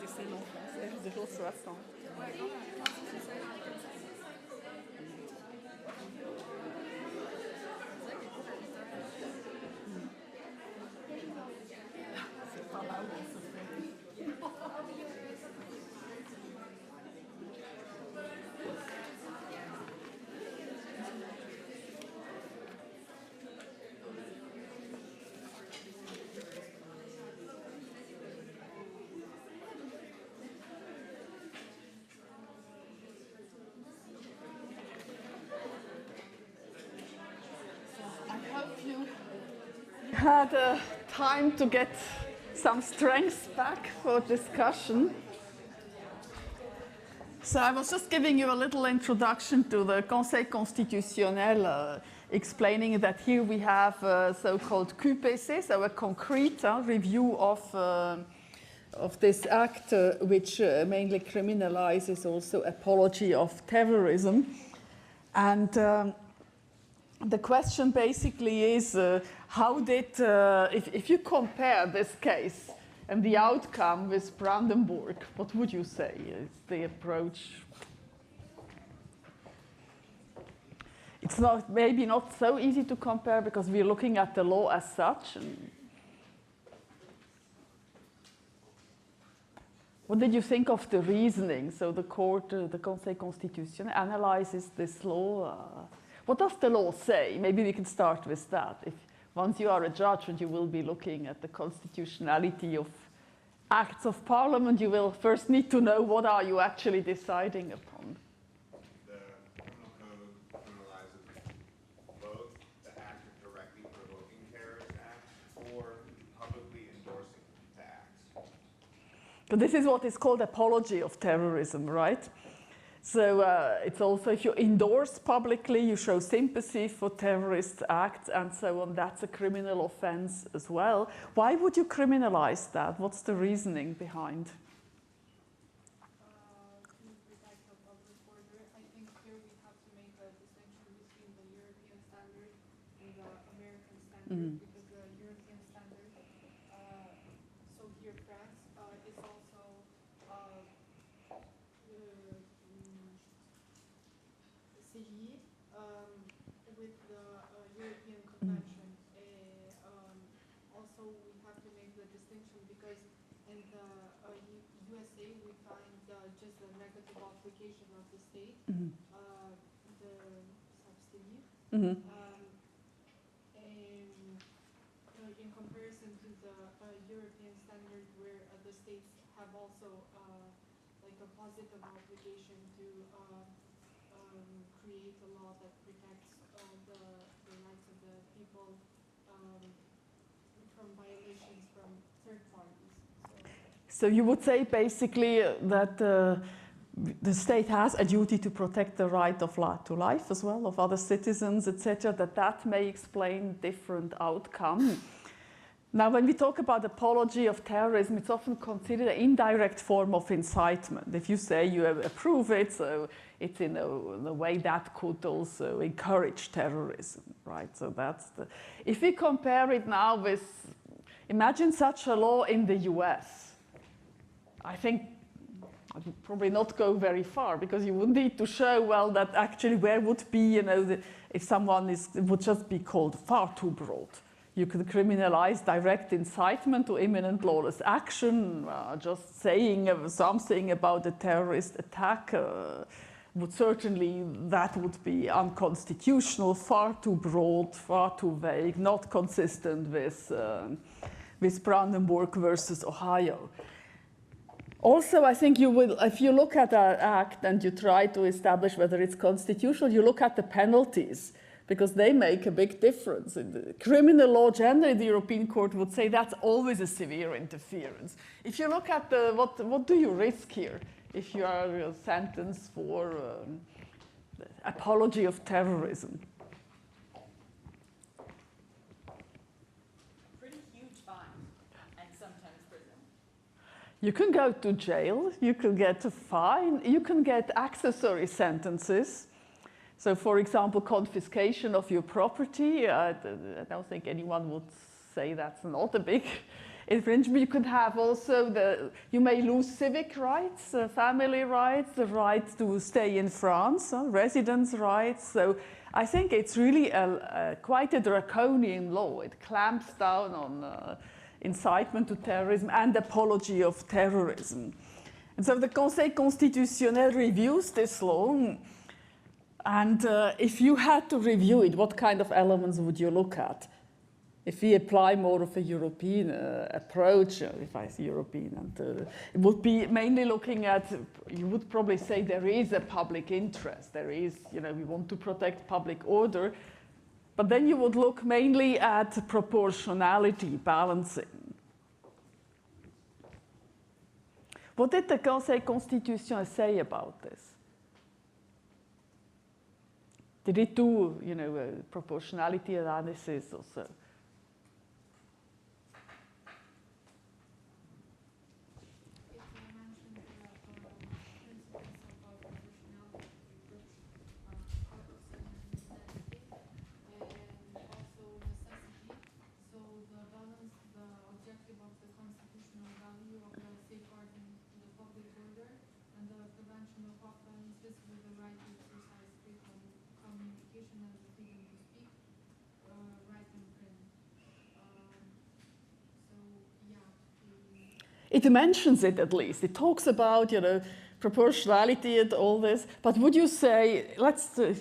tu sais mon français, 0,60. C'est pas là où on se fait. I hope you had time to get some strength back for discussion. So I was just giving you a little introduction to the Conseil constitutionnel, explaining that here we have a so-called QPC, so a concrete review of this act, which mainly criminalizes also apology of terrorism. And the question basically is, how did, if you compare this case and the outcome with Brandenburg, what would you say is the approach? It's not, maybe not so easy to compare because we're looking at the law as such. And what did you think of the reasoning? So the court, the Conseil constitutionnel, analyzes this law. What does the law say? Maybe we can start with that. If once you are a judge and you will be looking at the constitutionality of acts of parliament, you will first need to know what are you actually deciding upon. The criminal code criminalizes both the act of directly provoking terrorist acts or publicly endorsing the acts. So this is what is called apology of terrorism, right? So it's also if you endorse publicly, you show sympathy for terrorist acts and so on, that's a criminal offense as well. Why would you criminalize that? What's the reasoning behind? To protect the public order, I think here we have to make a distinction between the European standard and the American standard, because the European standard, so here France is also CE with the European Convention. Also, we have to make the distinction because in the USA we find just the negative application of the state, the subsidy. In comparison to the European standard, where the states have also like a positive obligation to create a law that protects the rights of the people from violations from third parties. So you would say basically that the state has a duty to protect the right of to life as well, of other citizens, etc., that may explain different outcome. Now, when we talk about apology of terrorism, it's often considered an indirect form of incitement. If you say you approve it, so it's in a way that could also encourage terrorism, right? So that's the. If we compare it now with, imagine such a law in the US. I think I would probably not go very far because you would need to show, well, that actually where would be, if someone would just be called far too broad. You could criminalize direct incitement to imminent lawless action. Just saying something about a terrorist attack would certainly, that would be unconstitutional, far too broad, far too vague, not consistent with Brandenburg versus Ohio. Also, I think you will, if you look at an act and you try to establish whether it's constitutional, you look at the penalties, because they make a big difference. In the criminal law, generally, the European Court would say that's always a severe interference. If you look at what do you risk here if you are sentenced for apology of terrorism? Pretty huge fine, and sometimes prison. You can go to jail, you can get a fine, you can get accessory sentences. So, for example, confiscation of your property, I don't think anyone would say that's not a big infringement. You could have also you may lose civic rights, family rights, the right to stay in France, residence rights. So I think it's really quite a draconian law. It clamps down on incitement to terrorism and apology of terrorism. And so the Conseil Constitutionnel reviews this law. And if you had to review it, what kind of elements would you look at? If we apply more of a European approach, if I say European, and it would be mainly looking at, you would probably say there is a public interest. There is, we want to protect public order. But then you would look mainly at proportionality, balancing. What did the Conseil Constitutionnel say about this? Did it do, a proportionality analysis or so? It mentions it at least. It talks about, proportionality and all this. But would you say,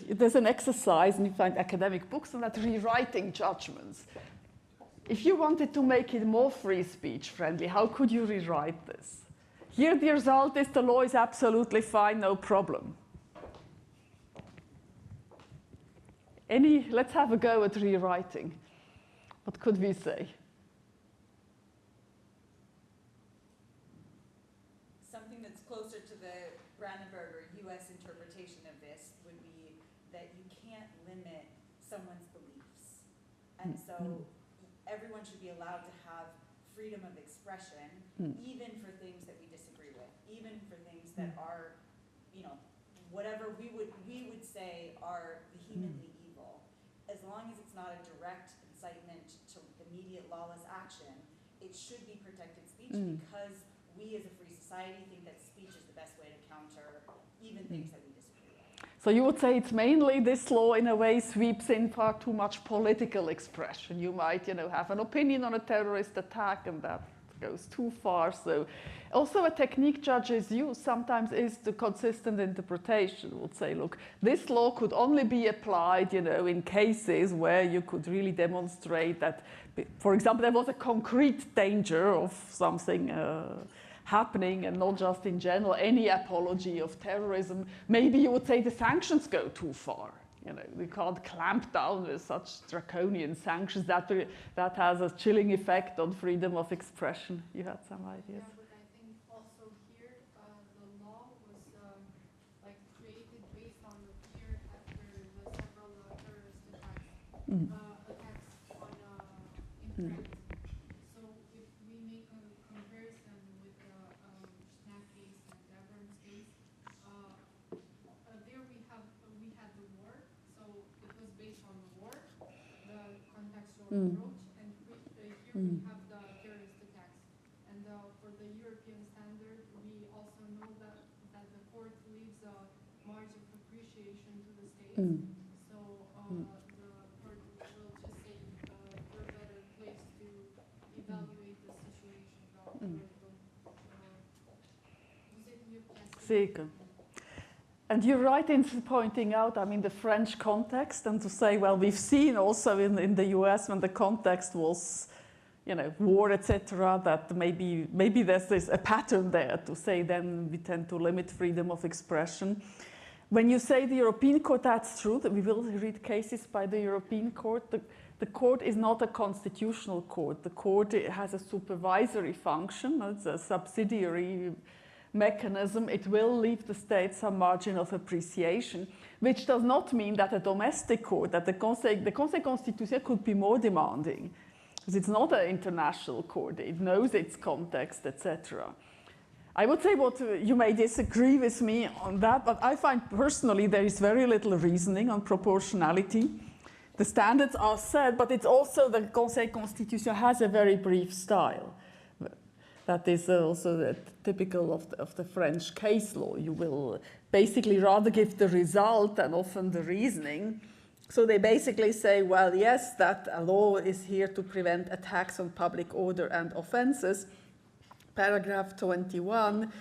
there's an exercise, and you find academic books on that, rewriting judgments. If you wanted to make it more free speech friendly, how could you rewrite this? Here the result is the law is absolutely fine, no problem. Let's have a go at rewriting. What could we say? Closer to the Brandenburg or US interpretation of this would be that you can't limit someone's beliefs. And so everyone should be allowed to have freedom of expression, even for things that we disagree with, even for things that are, whatever we would say are vehemently evil. As long as it's not a direct incitement to immediate lawless action, it should be protected speech because we as a free society think that speech is the best way to counter even things that we disagree with. So you would say it's mainly this law in a way sweeps in far too much political expression. You might, have an opinion on a terrorist attack and that goes too far. So also a technique judges use sometimes is the consistent interpretation. Would say, look, this law could only be applied, in cases where you could really demonstrate that, for example, there was a concrete danger of something happening and not just in general, any apology of terrorism. Maybe you would say the sanctions go too far. We can't clamp down with such draconian sanctions. That has a chilling effect on freedom of expression. You had some ideas? Yeah, but I think also here the law was created based on the fear after the several terrorist attacks on in France. So if we make a comparison with the Schnack case and Devron's case, there we had the war, so it was based on the war, the contextual approach, and here we have the terrorist attacks. And for the European standard, we also know that the court leaves a margin of appreciation to the states. So the court will just say you're better placed to evaluate the situation. Zeker. And you're right in pointing out, the French context, and to say, well, we've seen also in the US when the context was, war, etc., that maybe there's a pattern there to say then we tend to limit freedom of expression. When you say the European Court, that's true, that we will read cases by the European Court. The court is not a constitutional court. The court has a supervisory function. It's a subsidiary mechanism. It will leave the state some margin of appreciation, which does not mean that a domestic court, that the Conseil Constitutionnel could be more demanding, because it's not an international court. It knows its context, etc. I would say you may disagree with me on that, but I find personally there is very little reasoning on proportionality. The standards are set, but it's also the Conseil Constitutionnel has a very brief style. That is also typical of the French case law. You will basically rather give the result than often the reasoning. So they basically say, well, yes, that a law is here to prevent attacks on public order and offenses. Paragraph 21,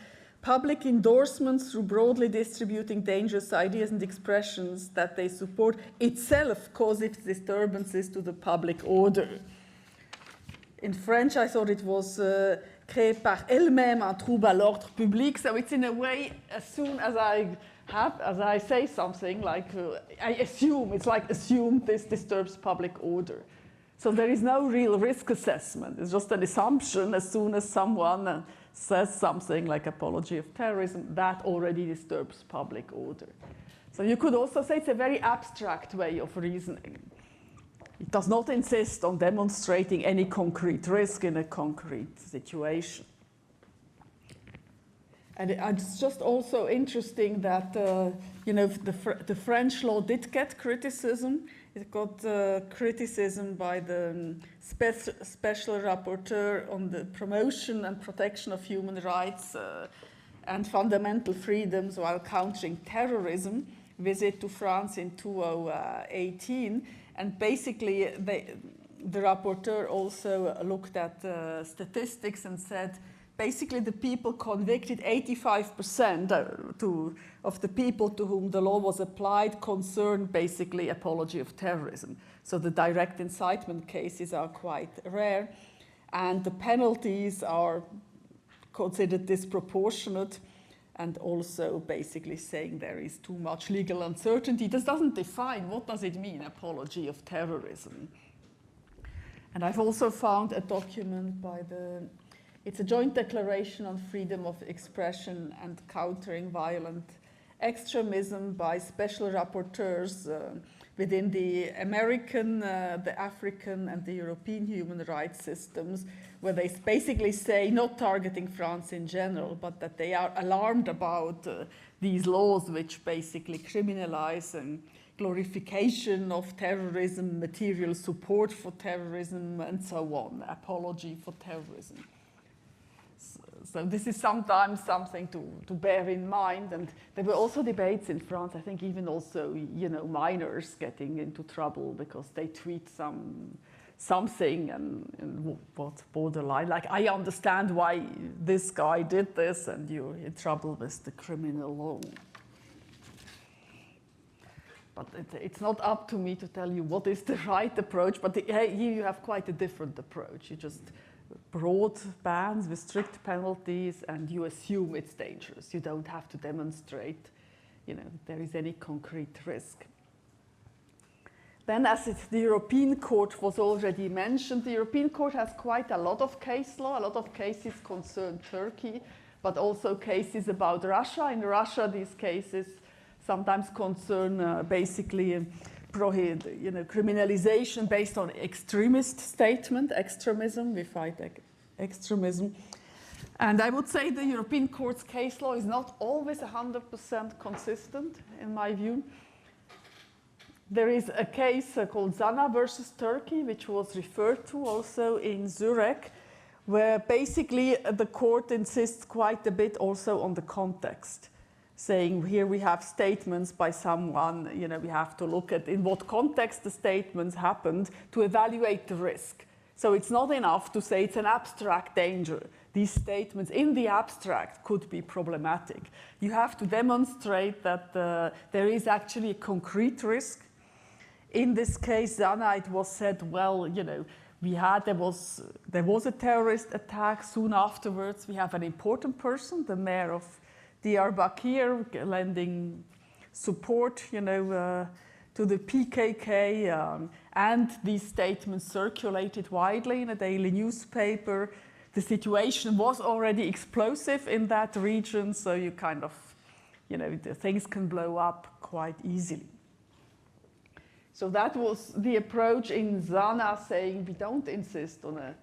public endorsements through broadly distributing dangerous ideas and expressions that they support itself causes disturbances to the public order. In French, I thought it was créé par elle-même un trouble à l'ordre public. So it's in a way, as soon as I say something, like I assume, it's like assume this disturbs public order. So there is no real risk assessment. It's just an assumption as soon as someone says something like apology of terrorism, that already disturbs public order. So you could also say it's a very abstract way of reasoning. It does not insist on demonstrating any concrete risk in a concrete situation. And it's just also interesting that the French law did get criticism. It got criticism by the special rapporteur on the promotion and protection of human rights and fundamental freedoms while countering terrorism, visit to France in 2018. And basically, the rapporteur also looked at statistics and said, basically the people convicted, 85% of the people to whom the law was applied concerned basically apology of terrorism. So the direct incitement cases are quite rare. And the penalties are considered disproportionate, and also basically saying there is too much legal uncertainty. This doesn't define what does it mean, apology of terrorism. And I've also found a document by it's a joint declaration on freedom of expression and countering violent extremism by special rapporteurs within the American, the African, and the European human rights systems, where they basically say, not targeting France in general, but that they are alarmed about these laws which basically criminalize and glorification of terrorism, material support for terrorism, and so on, apology for terrorism. So this is sometimes something to bear in mind. And there were also debates in France, I think even also, minors getting into trouble because they tweet something and what borderline. Like, I understand why this guy did this, and you're in trouble with the criminal law. But it's not up to me to tell you what is the right approach, but here you have quite a different approach. You just broad bans with strict penalties, and you assume it's dangerous. You don't have to demonstrate, that there is any concrete risk. Then, as the European Court was already mentioned, the European Court has quite a lot of case law. A lot of cases concern Turkey, but also cases about Russia. In Russia, these cases sometimes concern basically criminalization based on extremist statement, extremism. We fight extremism. And I would say the European Court's case law is not always 100% consistent, in my view. There is a case called Zana versus Turkey, which was referred to also in Zurich, where basically the court insists quite a bit also on the context, saying here we have statements by someone, we have to look at in what context the statements happened to evaluate the risk. So it's not enough to say it's an abstract danger. These statements in the abstract could be problematic. You have to demonstrate that there is actually a concrete risk. In this case, Zana, it was said, well, there was a terrorist attack. Soon afterwards, we have an important person, the mayor of Diyarbakir, lending support, to the PKK, and these statements circulated widely in a daily newspaper. The situation was already explosive in that region, so you kind of, things can blow up quite easily. So that was the approach in Zana, saying we don't insist on a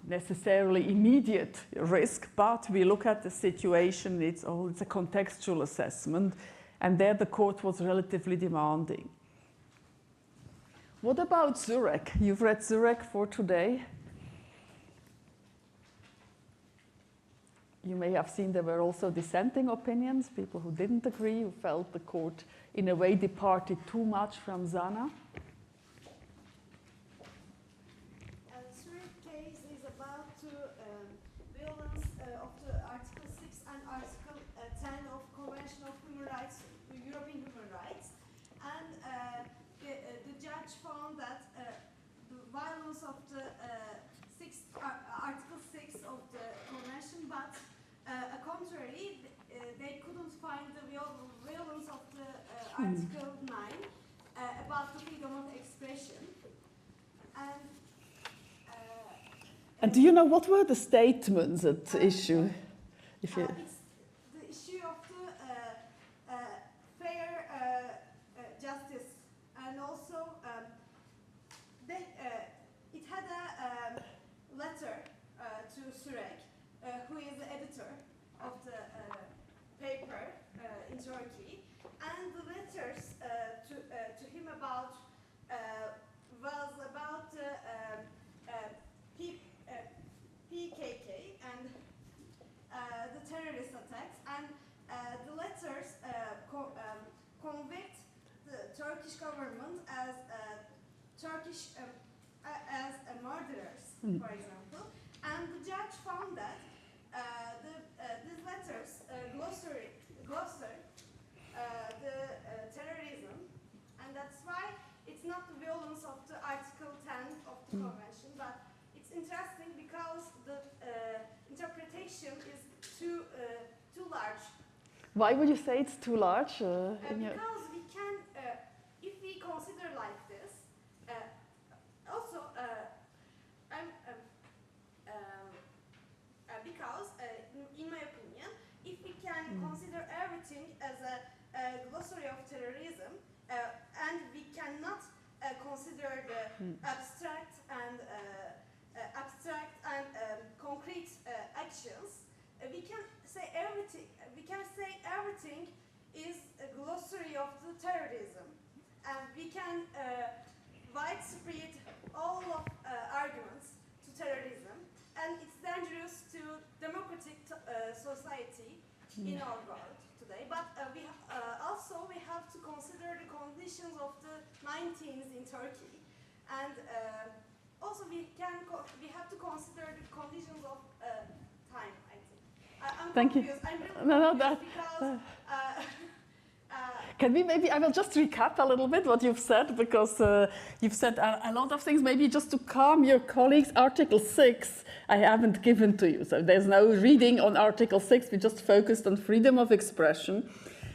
necessarily immediate risk, but we look at the situation, it's a contextual assessment, and there the court was relatively demanding. What about Zurich? You've read Zurich for today? you may have seen there were also dissenting opinions, people who didn't agree, who felt the court in a way departed too much from Zana. The third case is about violence of the Article 6 and Article 10 of Convention of Human Rights, European Human Rights. And the judge found that the violence of the Article 6 of the Convention, but contrary, they couldn't find the violence of the Article 9 about the freedom of expression. And do you know what were the statements at issue? If you... It's the issue of the fair justice, and also it had a letter to Surek, who is the editor of the paper in Turkey, and the letters to him about was about PKK and the terrorist attacks, and the letters convict the Turkish government as murderers, for example, and the judge found that these letters glossary the terrorism, and that's why it's not the violence of the Article 10 of the Convention, but it's interesting because the interpretation is too large. Why would you say it's too large? Because we can, if we consider like this, also, because, in my opinion, if we can consider everything as a glossary of terrorism, and we cannot consider the abstract and concrete actions, we can say everything. We can say everything is a glossary of the terrorism, and we can widespread all of arguments to terrorism, and it's dangerous to democratic society in our world today. But we have to consider the conditions of the 19th in Turkey, and also we have to consider the conditions of time. I think. I'm Thank confused. you. I'm really No, confused because. Can we maybe, I will just recap a little bit what you've said, because you've said a lot of things, maybe just to calm your colleagues. Article 6 I haven't given to you, so there's no reading on Article 6, we just focused on freedom of expression.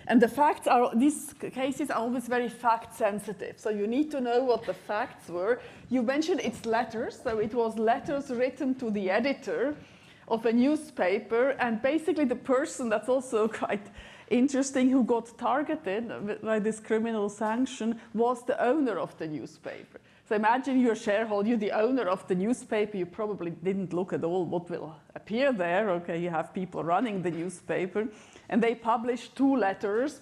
And the facts are, these cases are always very fact sensitive, so you need to know what the facts were. You mentioned it's letters, so it was letters written to the editor of a newspaper, and basically the person, that's also quite interesting, who got targeted by this criminal sanction was the owner of the newspaper. So imagine you're a shareholder, you're the owner of the newspaper, you probably didn't look at all what will appear there. Okay, you have people running the newspaper, and they published 2 letters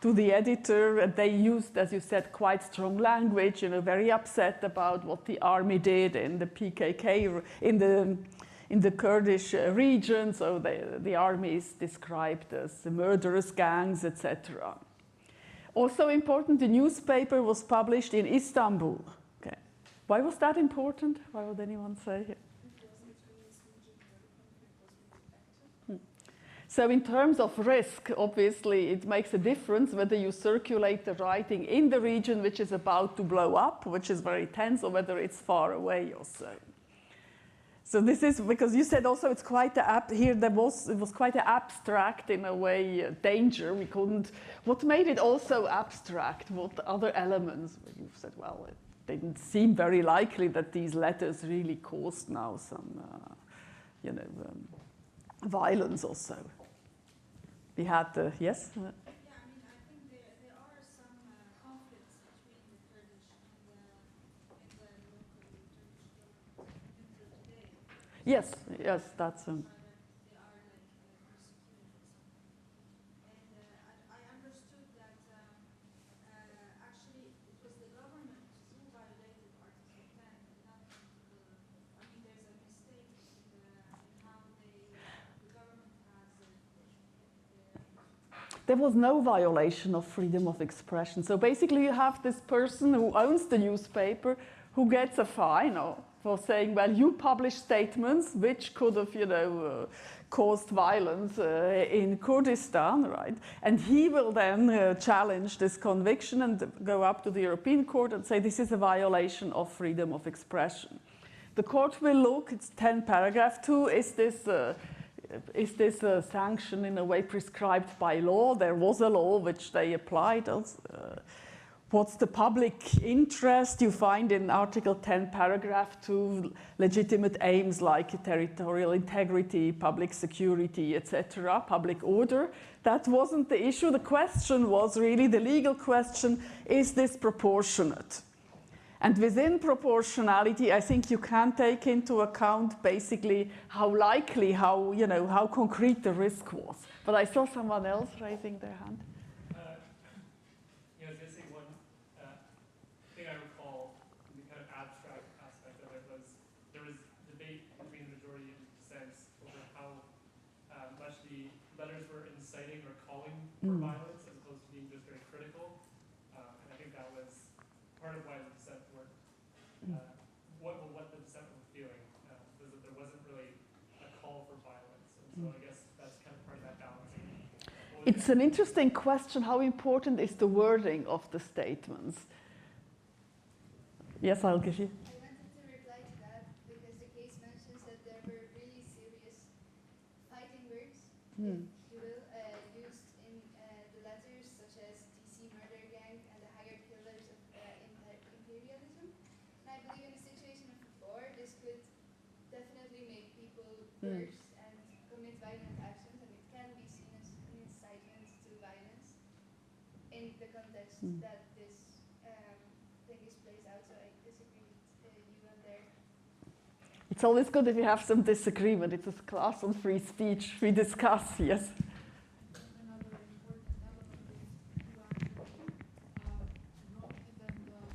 to the editor, and they used, as you said, quite strong language, very upset about what the army did in the PKK, in the Kurdish region, so the army is described as murderous gangs, etc. Also important, the newspaper was published in Istanbul. Okay. Why was that important? Why would anyone say? So in terms of risk, obviously, it makes a difference whether you circulate the writing in the region which is about to blow up, which is very tense, or whether it's far away or so. So this is because you said also it's quite it was quite abstract in a way danger. We couldn't. What made it also abstract? What other elements? You said, well, it didn't seem very likely that these letters really caused now some, violence or so. We had yes. Yeah, I mean, I think there are some conflicts between the Kurdish and the local Turkish government today. Yes, that's. They are like persecuted or something. And I understood that actually it was the government who violated Article 10 and not the. I mean, there's a mistake in how the government there was no violation of freedom of expression. So basically you have this person who owns the newspaper who gets a fine for saying, well, you published statements which could have, caused violence in Kurdistan, right? And he will then challenge this conviction and go up to the European Court and say this is a violation of freedom of expression. The court will look, it's 10 paragraph 2, is this a sanction in a way prescribed by law? There was a law which they applied. What's the public interest? You find in Article 10, paragraph 2, legitimate aims like territorial integrity, public security, etc., public order. That wasn't the issue. The question was really the legal question, is this proportionate? And within proportionality, I think you can take into account basically how likely, how concrete the risk was. But I saw someone else raising their hand. I was going to say one thing I recall, the kind of abstract aspect of it was there was debate between the majority and dissent over how much the letters were inciting or calling for violence as opposed to being just very critical. And I think that was part of why the dissent were what the dissent were feeling was that there wasn't really a call for violence. And so I guess that's kind of part of that balance. It's an interesting question. How important is the wording of the statements? Yes, I'll give you. I wanted to reply to that because the case mentions that there were really serious fighting words, if you will, used in the letters, such as DC murder gang and the hired killers of imperialism. And I believe in a situation of war, this could definitely make people worse and commit violent actions, and it can be seen as an incitement to violence in the context that this thing is placed out. So I disagree with you on there. It's always good if you have some disagreement. It's a class on free speech. We discuss, yes. Another important element is who actually wrote it and the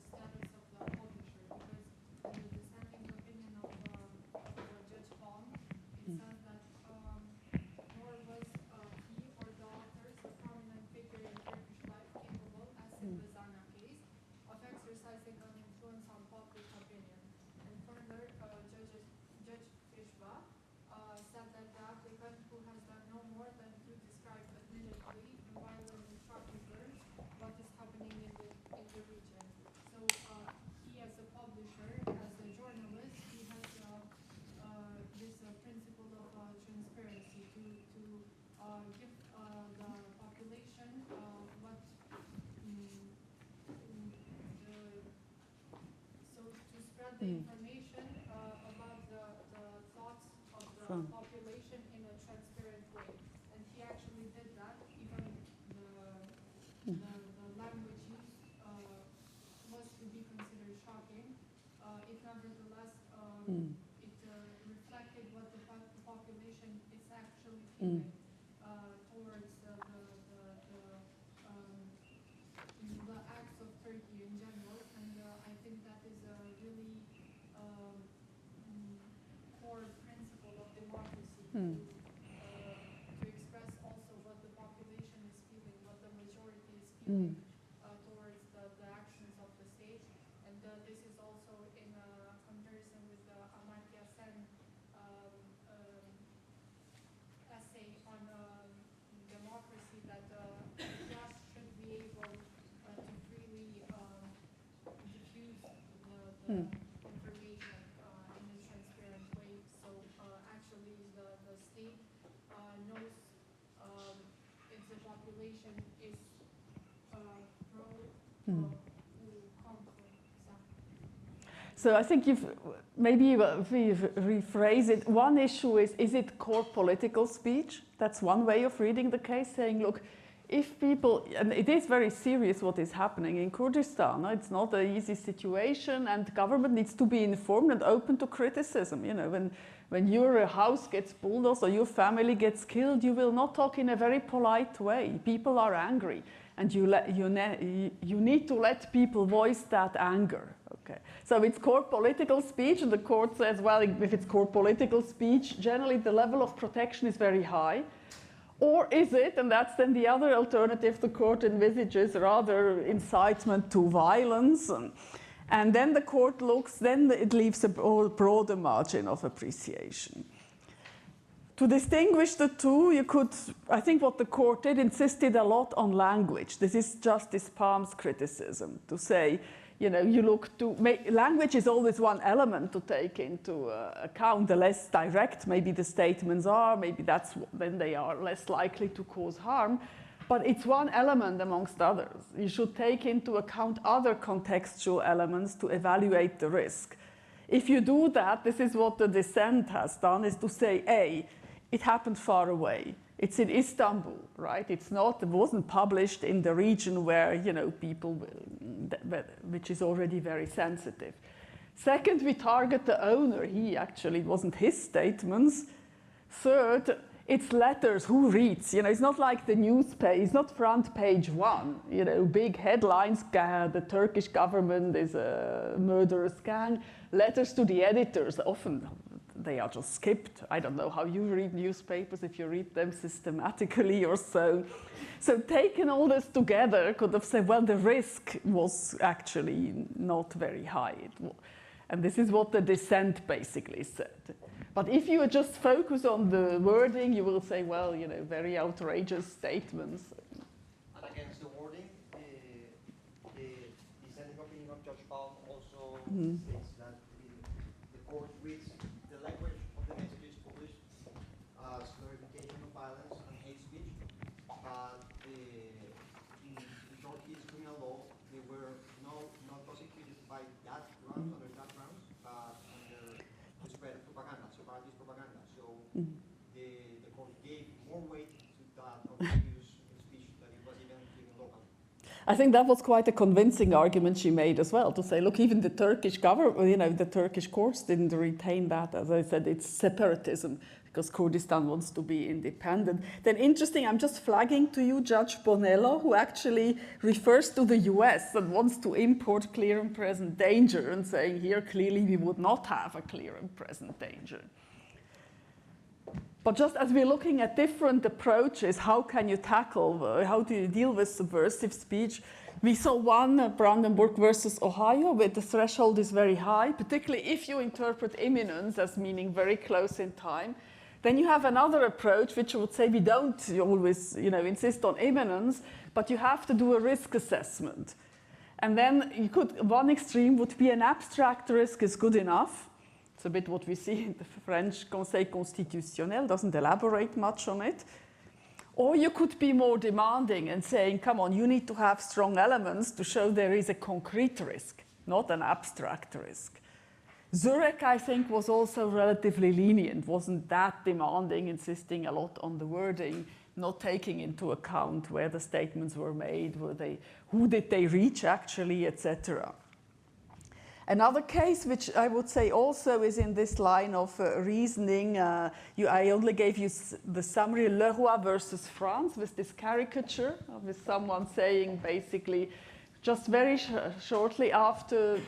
status of the publisher, because in the dissenting opinion of Judge Bond, it says that nor was he or the authors a prominent figure in Turkish life capable, as in the Zana case, of exercising an influence on public opinion. And further, Judge Fishba said that the applicant, who has done no more than to describe admittedly in violent and shocking terms what is happening in the region. So he, as a publisher, as a journalist, he has this principle of transparency to give the population what so to spread the information about the thoughts of the population in a transparent way. And he actually did that. Even the language used was to be considered shocking. It nevertheless it reflected what the population is actually feeling towards the acts of Turkey in general. And I think that is a really core principle of democracy to express also what the population is feeling, what the majority is feeling towards the actions of the state. And this is also in comparison with the Amartya Sen essay on democracy, that the press should be able to freely diffuse the information in a transparent way. So actually the state knows if the population is pro or contra. So I think if we rephrase it, one issue is it core political speech? That's one way of reading the case, saying, look, if people, and it is very serious what is happening in Kurdistan, it's not an easy situation, and the government needs to be informed and open to criticism. When your house gets bulldozed or your family gets killed, you will not talk in a very polite way. People are angry, and you need to let people voice that anger. Okay. So it's core political speech, and the court says, well, if it's core political speech, generally the level of protection is very high. Or is it, and that's then the other alternative the court envisages, rather incitement to violence? And then the court looks, then it leaves a broader margin of appreciation. To distinguish the two, you could, I think what the court did, insisted a lot on language. This is Justice Palm's criticism, to say, you know, you look to, language is always one element to take into account. The less direct maybe the statements are, maybe that's when they are less likely to cause harm. But it's one element amongst others. You should take into account other contextual elements to evaluate the risk. If you do that, this is what the dissent has done, is to say, A, it happened far away. It's in Istanbul, right? It wasn't published in the region where, you know, people, which is already very sensitive. Second, we target the owner. It wasn't his statements. Third, it's letters, who reads? You know, it's not like the newspaper, it's not front page one, you know, big headlines, the Turkish government is a murderous gang. Letters to the editors, often they are just skipped. I don't know how you read newspapers, if you read them systematically or so. So taking all this together, could have said, well, the risk was actually not very high. And this is what the dissent basically said. But if you just focus on the wording, you will say, well, you know, very outrageous statements. And against the wording, the dissenting opinion of Judge Palm also states that the court reads the language of the messages published as glorification of violence and hate speech, but in Turkey's criminal law, they were not prosecuted by that grounds, under that grounds, but under the spread of propaganda, separatist propaganda. So the court gave more weight to that obvious speech that it was even local. I think that was quite a convincing argument she made as well, to say, look, even the Turkish government, you know, the Turkish courts didn't retain that. As I said, it's separatism, because Kurdistan wants to be independent. Then interesting, I'm just flagging to you Judge Bonello, who actually refers to the US and wants to import clear and present danger, and saying here clearly we would not have a clear and present danger. But just as we're looking at different approaches, how can you tackle, how do you deal with subversive speech? We saw one, Brandenburg versus Ohio, where the threshold is very high, particularly if you interpret imminence as meaning very close in time. Then you have another approach, which would say we don't always, you know, insist on imminence, but you have to do a risk assessment. And then you could, one extreme would be an abstract risk is good enough. It's a bit what we see in the French Conseil Constitutionnel, doesn't elaborate much on it. Or you could be more demanding and saying, come on, you need to have strong elements to show there is a concrete risk, not an abstract risk. Zurich, I think, was also relatively lenient, wasn't that demanding, insisting a lot on the wording, not taking into account where the statements were made, who did they reach actually, etc. Another case, which I would say also is in this line of reasoning, I only gave you the summary, Leroy versus France, with this caricature, with someone saying basically, just very shortly after,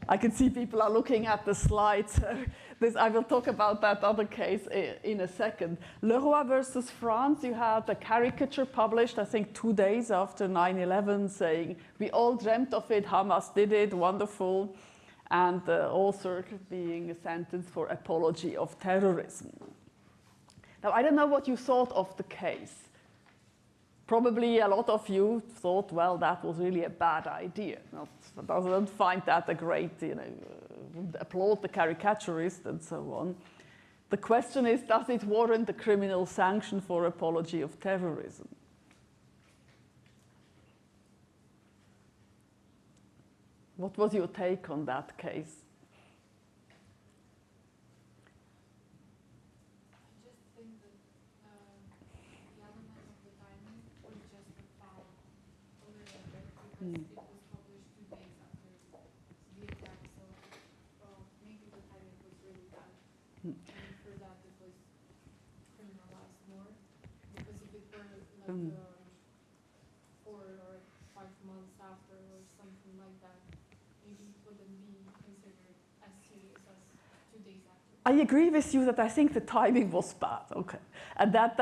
I can see people are looking at the slides. I will talk about that other case in a second. Leroy versus France, you had a caricature published, I think 2 days after 9/11, saying, we all dreamt of it, Hamas did it, wonderful, and the author being sentenced for apology of terrorism. Now, I don't know what you thought of the case. Probably a lot of you thought, well, that was really a bad idea. I don't find that a great, you know, applaud the caricaturist and so on. The question is, does it warrant a criminal sanction for apology of terrorism? What was your take on that case? I just think that the element of the timing was just found a little bit because it was published 2 days after the attack, so maybe the timing was really bad. And for that it was criminalized more, because if it were like 4 or 5 months after or something like that, maybe it wouldn't be considered as serious as 2 days after. I agree with you that I think the timing was bad, okay, and that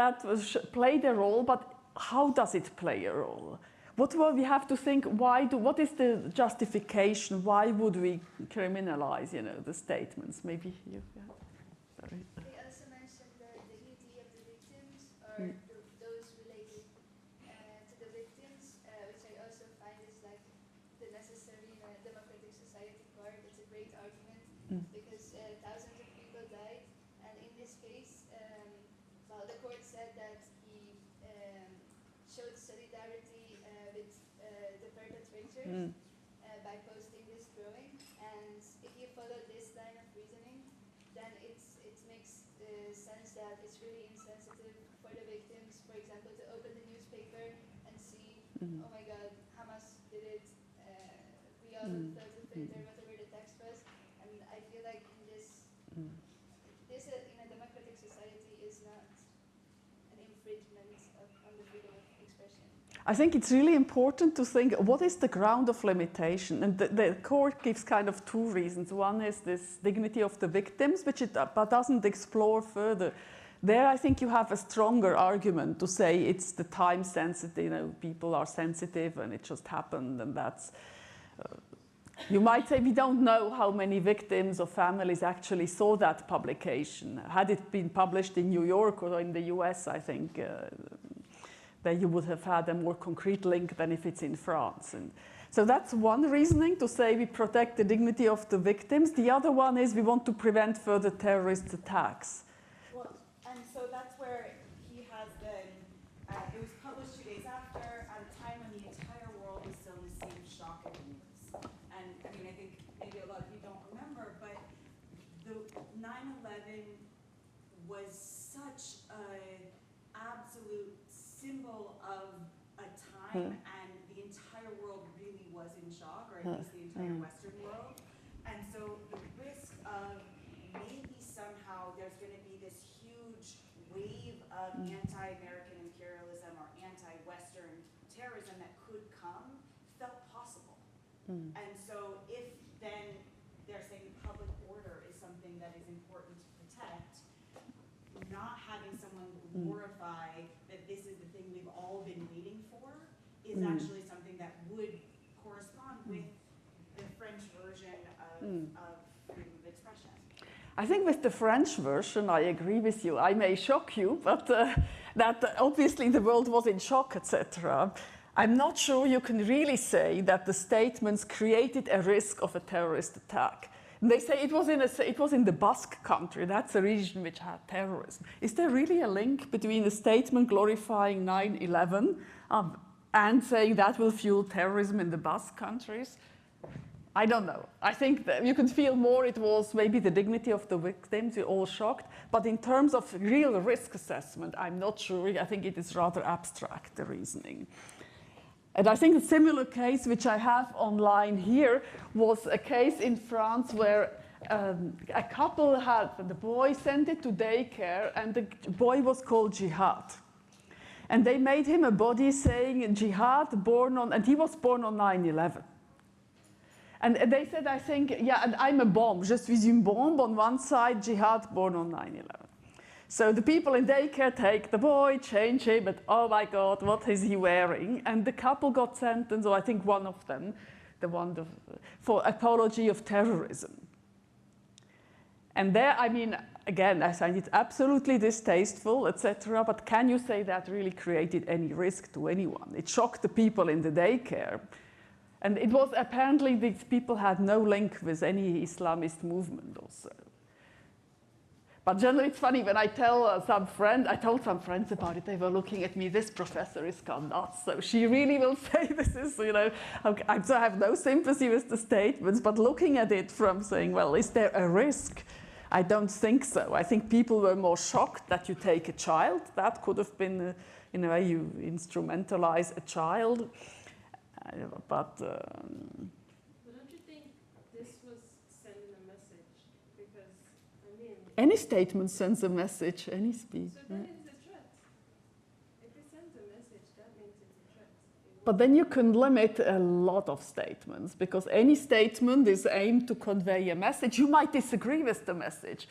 played a role, but how does it play a role? What will we have to think, what is the justification? Why would we criminalize, the statements? Maybe you, yeah. Sorry. They also mentioned the dignity of the victims, or those related to the victims, which I also find is like the necessary in a democratic society part. It's a great argument because thousands of people died, and in this case, well, the court said that he showed solidarity with the perpetrators by posting this drawing, and if you follow this line of reasoning, then it makes sense that it's really insensitive for the victims, for example, to open the newspaper and see, oh my God, Hamas did it, we all felt it Twitter, whatever the text was, and I feel like in this in a democratic society is not an infringement on the freedom of expression. I think it's really important to think, what is the ground of limitation? And the court gives kind of two reasons. One is this dignity of the victims, which it but doesn't explore further. There, I think you have a stronger argument to say it's the time sensitive, people are sensitive and it just happened, and that's... you might say we don't know how many victims or families actually saw that publication. Had it been published in New York or in the US, I think that you would have had a more concrete link than if it's in France. And so that's one reasoning, to say we protect the dignity of the victims. The other one is we want to prevent further terrorist attacks. Well, and so that's where he has been, it was published 2 days after, at a time when the entire world was still in the same shock and news. And I mean, I think maybe a lot of you don't remember, but the 9/11 was such an absolute symbol of a time, and the entire world really was in shock, or at least the entire Western world. And so the risk of maybe somehow there's going to be this huge wave of anti-American imperialism or anti-Western terrorism that could come felt possible. And so if then they're saying public order is something that is important to protect, not having someone glorify that this is the thing we've all been waiting for is actually something that would correspond with the French version of freedom of expression. I think with the French version, I agree with you. I may shock you, but that obviously the world was in shock, etc. I'm not sure you can really say that the statements created a risk of a terrorist attack. And they say it was in the Basque country. That's a region which had terrorism. Is there really a link between a statement glorifying 9/11 and saying that will fuel terrorism in the Basque countries? I don't know. I think that you can feel more it was maybe the dignity of the victims, you're all shocked. But in terms of real risk assessment, I'm not sure. I think it is rather abstract, the reasoning. And I think a similar case, which I have online here, was a case in France where a couple had, the boy sent it to daycare, and the boy was called Jihad. And they made him a body saying Jihad, and he was born on 9/11. And they said, I think, yeah, and I'm a bomb, je suis une bombe, on one side, Jihad, born on 9/11. So the people in daycare take the boy, change him, but oh my God, what is he wearing? And the couple got sentenced, or I think one of them, for apology of terrorism. And there, I mean, again, I find it absolutely distasteful, etc. But can you say that really created any risk to anyone? It shocked the people in the daycare. And it was apparently these people had no link with any Islamist movement also. But generally, it's funny when I tell I told some friends about it, they were looking at me, this professor is gone nuts. So she really will say this is, okay, I have no sympathy with the statements, but looking at it from saying, well, is there a risk? I don't think so. I think people were more shocked that you take a child. That could have been, in a way, you instrumentalize a child. But don't you think this was sending a message? Because, I mean... Any statement sends a message, any speech. So then it's a threat. If it sends a message, that means it's a threat. But then you can limit a lot of statements, because any statement is aimed to convey a message. You might disagree with the message,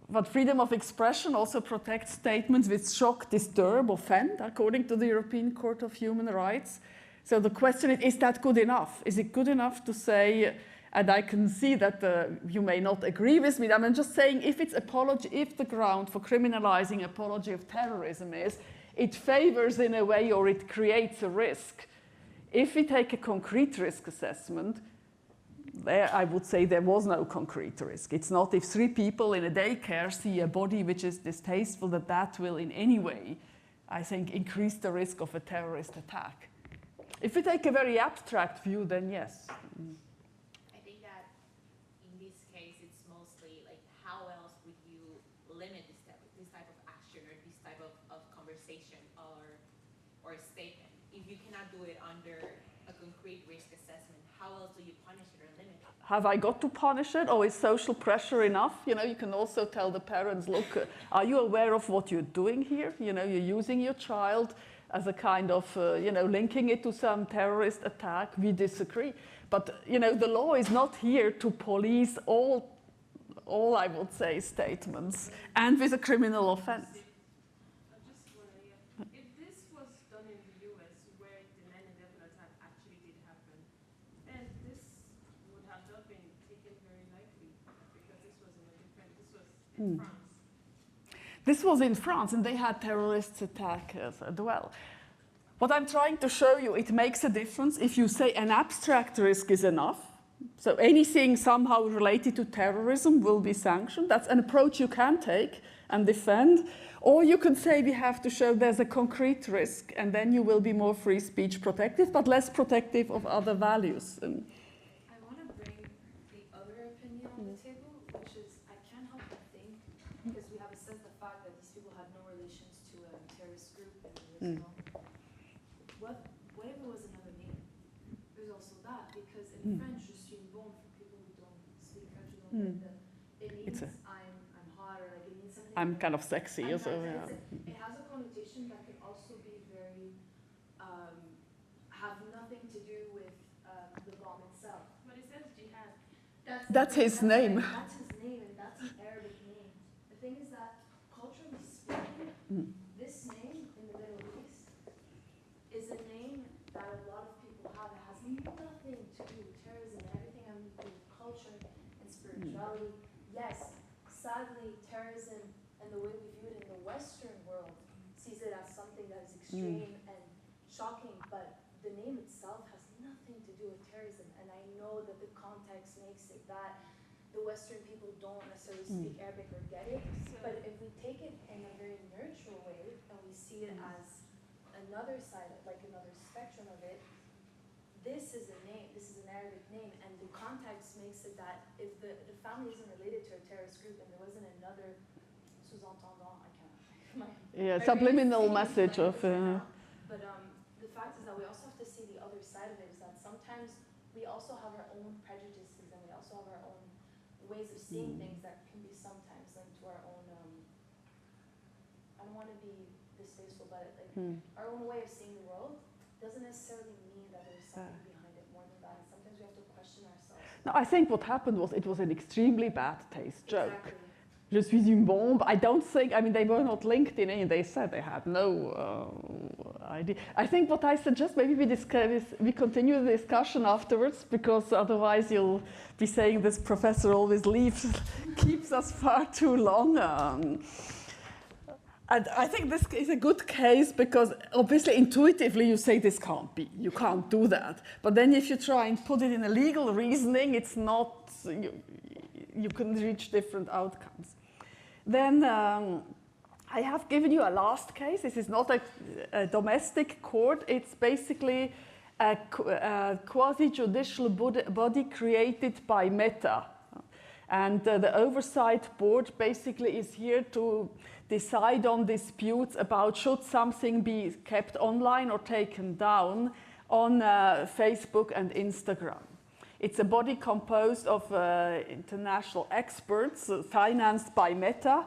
But freedom of expression also protects statements which shock, disturb, offend, according to the European Court of Human Rights. So the question is that good enough? Is it good enough to say, and I can see that you may not agree with me, I'm just saying if it's apology, if the ground for criminalizing apology of terrorism is, it favors in a way or it creates a risk. If we take a concrete risk assessment, there I would say there was no concrete risk. It's not if 3 people in a daycare see a body which is distasteful that will in any way, I think, increase the risk of a terrorist attack. If we take a very abstract view, then yes. I think that in this case, it's mostly like how else would you limit this type of action or this type of conversation or a statement? If you cannot do it under a concrete risk assessment, how else do you punish it or limit it? Have I got to punish it, or is social pressure enough? You know, you can also tell the parents, look, are you aware of what you're doing here? You know, you're using your child as a kind of, you know, linking it to some terrorist attack. We disagree. But, you know, the law is not here to police all I would say, statements, and with a criminal offense. I just want to, if this was done in the US, where the 9/11 attack actually did happen, then this would have not been taken very lightly, because this was in France. This was in France, and they had terrorist attacks as well. What I'm trying to show you, it makes a difference if you say an abstract risk is enough. So anything somehow related to terrorism will be sanctioned. That's an approach you can take and defend. Or you can say we have to show there's a concrete risk, and then you will be more free speech protective, but less protective of other values. I want to bring the other opinion on the table, which is I can't help but think, because we have assessed the fact that these people had no relations to a terrorist group in the US. What if it was another name? There's also that, because in French, je suis une bombe, for people who don't speak French, who don't get it means I'm hot, or like it means something. I'm kind of sexy, or so. Yeah. It has a connotation that can also be very, have nothing to do with the bomb itself. But it says jihad. That's his name. That's his name, and that's an Arabic name. The thing is that, culturally speaking, this name in the Middle East is a name that a lot of people have. It has nothing to do with terrorism and everything having to do with culture and spirituality. Yes, sadly, terrorism and the way we view it in the Western world sees it as something that is extreme and shocking, but the name itself has nothing to do with terrorism. And I know that the context makes it that the Western people don't necessarily speak Arabic or get it, but if we take it in a very neutral way and we see it as another side, like another spectrum of it, this is a name, this is an Arabic name, and the context makes it that if the family isn't related to a terrorist group and there wasn't another sous-entendant, I can't. Subliminal message of. But the fact is that we also have to see the other side of it, is that sometimes we also have our own prejudices and we also have our own ways of seeing things that can be sometimes linked to our own, I don't want to be distasteful, but like our own way of seeing the world doesn't necessarily mean that there's something behind it more than that. And sometimes we have to question ourselves. No, I think what happened was it was an extremely bad taste joke. Exactly. Je suis une bombe. I don't think, I mean, they were not linked in any, they said they had no idea. I think what I suggest, maybe we continue the discussion afterwards, because otherwise you'll be saying this professor always leaves, keeps us far too long. And I think this is a good case, because obviously intuitively you say this can't be, you can't do that. But then if you try and put it in a legal reasoning, it's not, you can reach different outcomes. Then I have given you a last case. This is not a domestic court. It's basically a quasi-judicial body created by Meta. And the oversight board basically is here to decide on disputes about should something be kept online or taken down on Facebook and Instagram. It's a body composed of international experts financed by Meta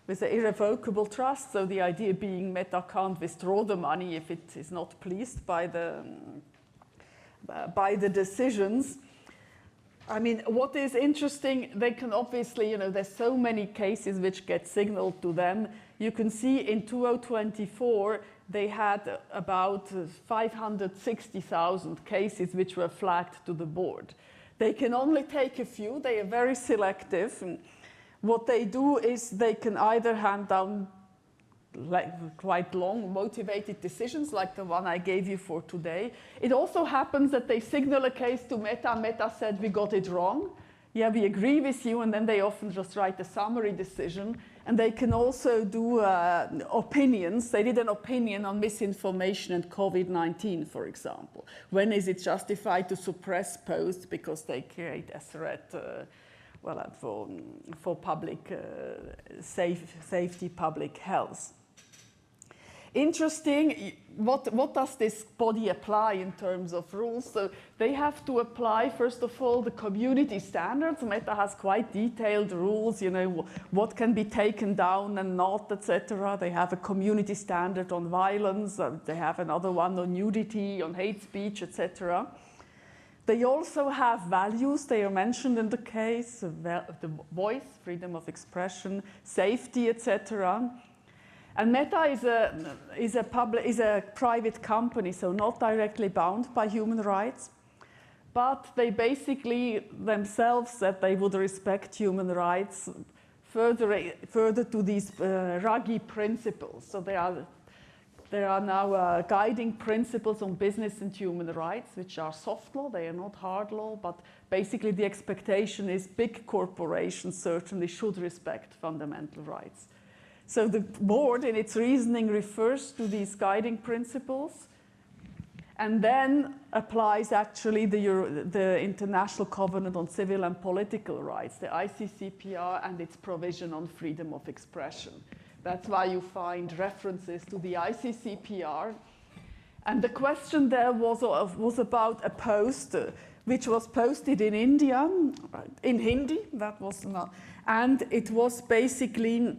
with an irrevocable trust. So the idea being Meta can't withdraw the money if it is not pleased by the decisions. I mean, what is interesting, they can obviously, you know, there's so many cases which get signaled to them. You can see in 2024, they had about 560,000 cases which were flagged to the board. They can only take a few, they are very selective. And what they do is they can either hand down quite long, motivated decisions like the one I gave you for today. It also happens that they signal a case to Meta. Meta said, we got it wrong. Yeah, we agree with you, and then they often just write a summary decision. And they can also do opinions. They did an opinion on misinformation and COVID-19, for example. When is it justified to suppress posts because they create a threat for public safety, public health? Interesting, what does this body apply in terms of rules? So they have to apply, first of all, the community standards. Meta has quite detailed rules, you know, what can be taken down and not, etc. They have a community standard on violence. They have another one on nudity, on hate speech, etc. They also have values. They are mentioned in the case, the voice, freedom of expression, safety, etc. And Meta is a private company, so not directly bound by human rights, but they basically themselves said they would respect human rights further to these Ruggie principles. So there are now guiding principles on business and human rights, which are soft law. They are not hard law, but basically the expectation is big corporations certainly should respect fundamental rights. So the board, in its reasoning, refers to these guiding principles and then applies actually the International Covenant on Civil and Political Rights, the ICCPR, and its provision on freedom of expression. That's why you find references to the ICCPR. And the question there was about a post which was posted in India, in Hindi, that was not, and it was basically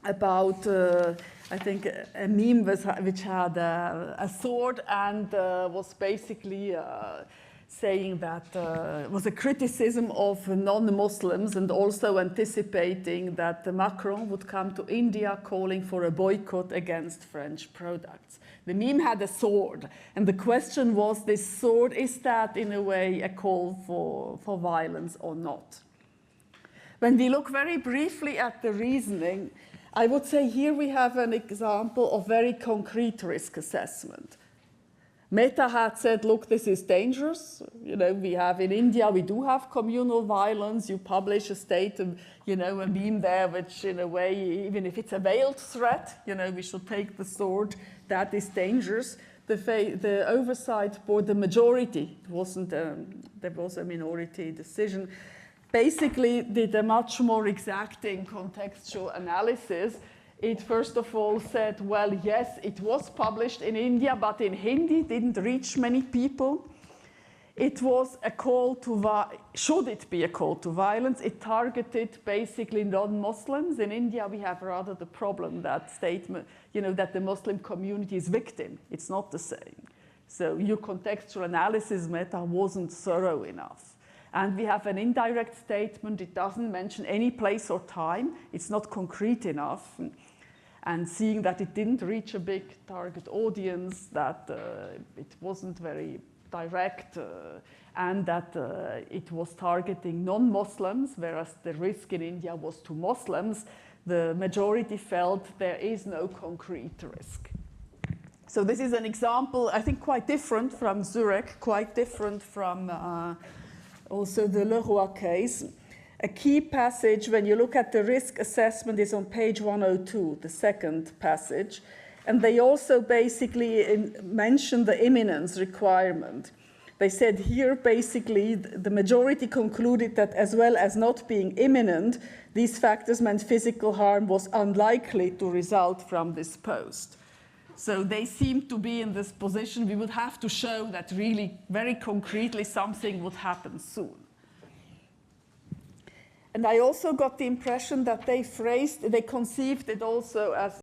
about, I think, a meme which had a sword and was basically saying that was a criticism of non-Muslims and also anticipating that Macron would come to India calling for a boycott against French products. The meme had a sword, and the question was, this sword, is that in a way a call for violence or not? When we look very briefly at the reasoning, I would say here we have an example of very concrete risk assessment. Meta had said, look, this is dangerous. You know, we have in India, we do have communal violence. You publish a state of, you know, a meme there, which in a way, even if it's a veiled threat, you know, we should take the sword. That is dangerous. The oversight board, the majority, there was a minority decision, basically did a much more exacting contextual analysis. It first of all said, well, yes, it was published in India, but in Hindi, didn't reach many people. It was a call to, should it be a call to violence? It targeted basically non-Muslims. In India, we have rather the problem that statement, you know, that the Muslim community is victim. It's not the same. So your contextual analysis, Meta, wasn't thorough enough. And we have an indirect statement. It doesn't mention any place or time. It's not concrete enough. And seeing that it didn't reach a big target audience, that it wasn't very direct, and that it was targeting non-Muslims, whereas the risk in India was to Muslims, the majority felt there is no concrete risk. So this is an example, I think, quite different from Zurich, quite different from also the Leroy case. A key passage when you look at the risk assessment is on page 102, the second passage. And they also basically mention the imminence requirement. They said here basically the majority concluded that as well as not being imminent, these factors meant physical harm was unlikely to result from this post. So they seem to be in this position. We would have to show that really very concretely something would happen soon. And I also got the impression that they conceived it also as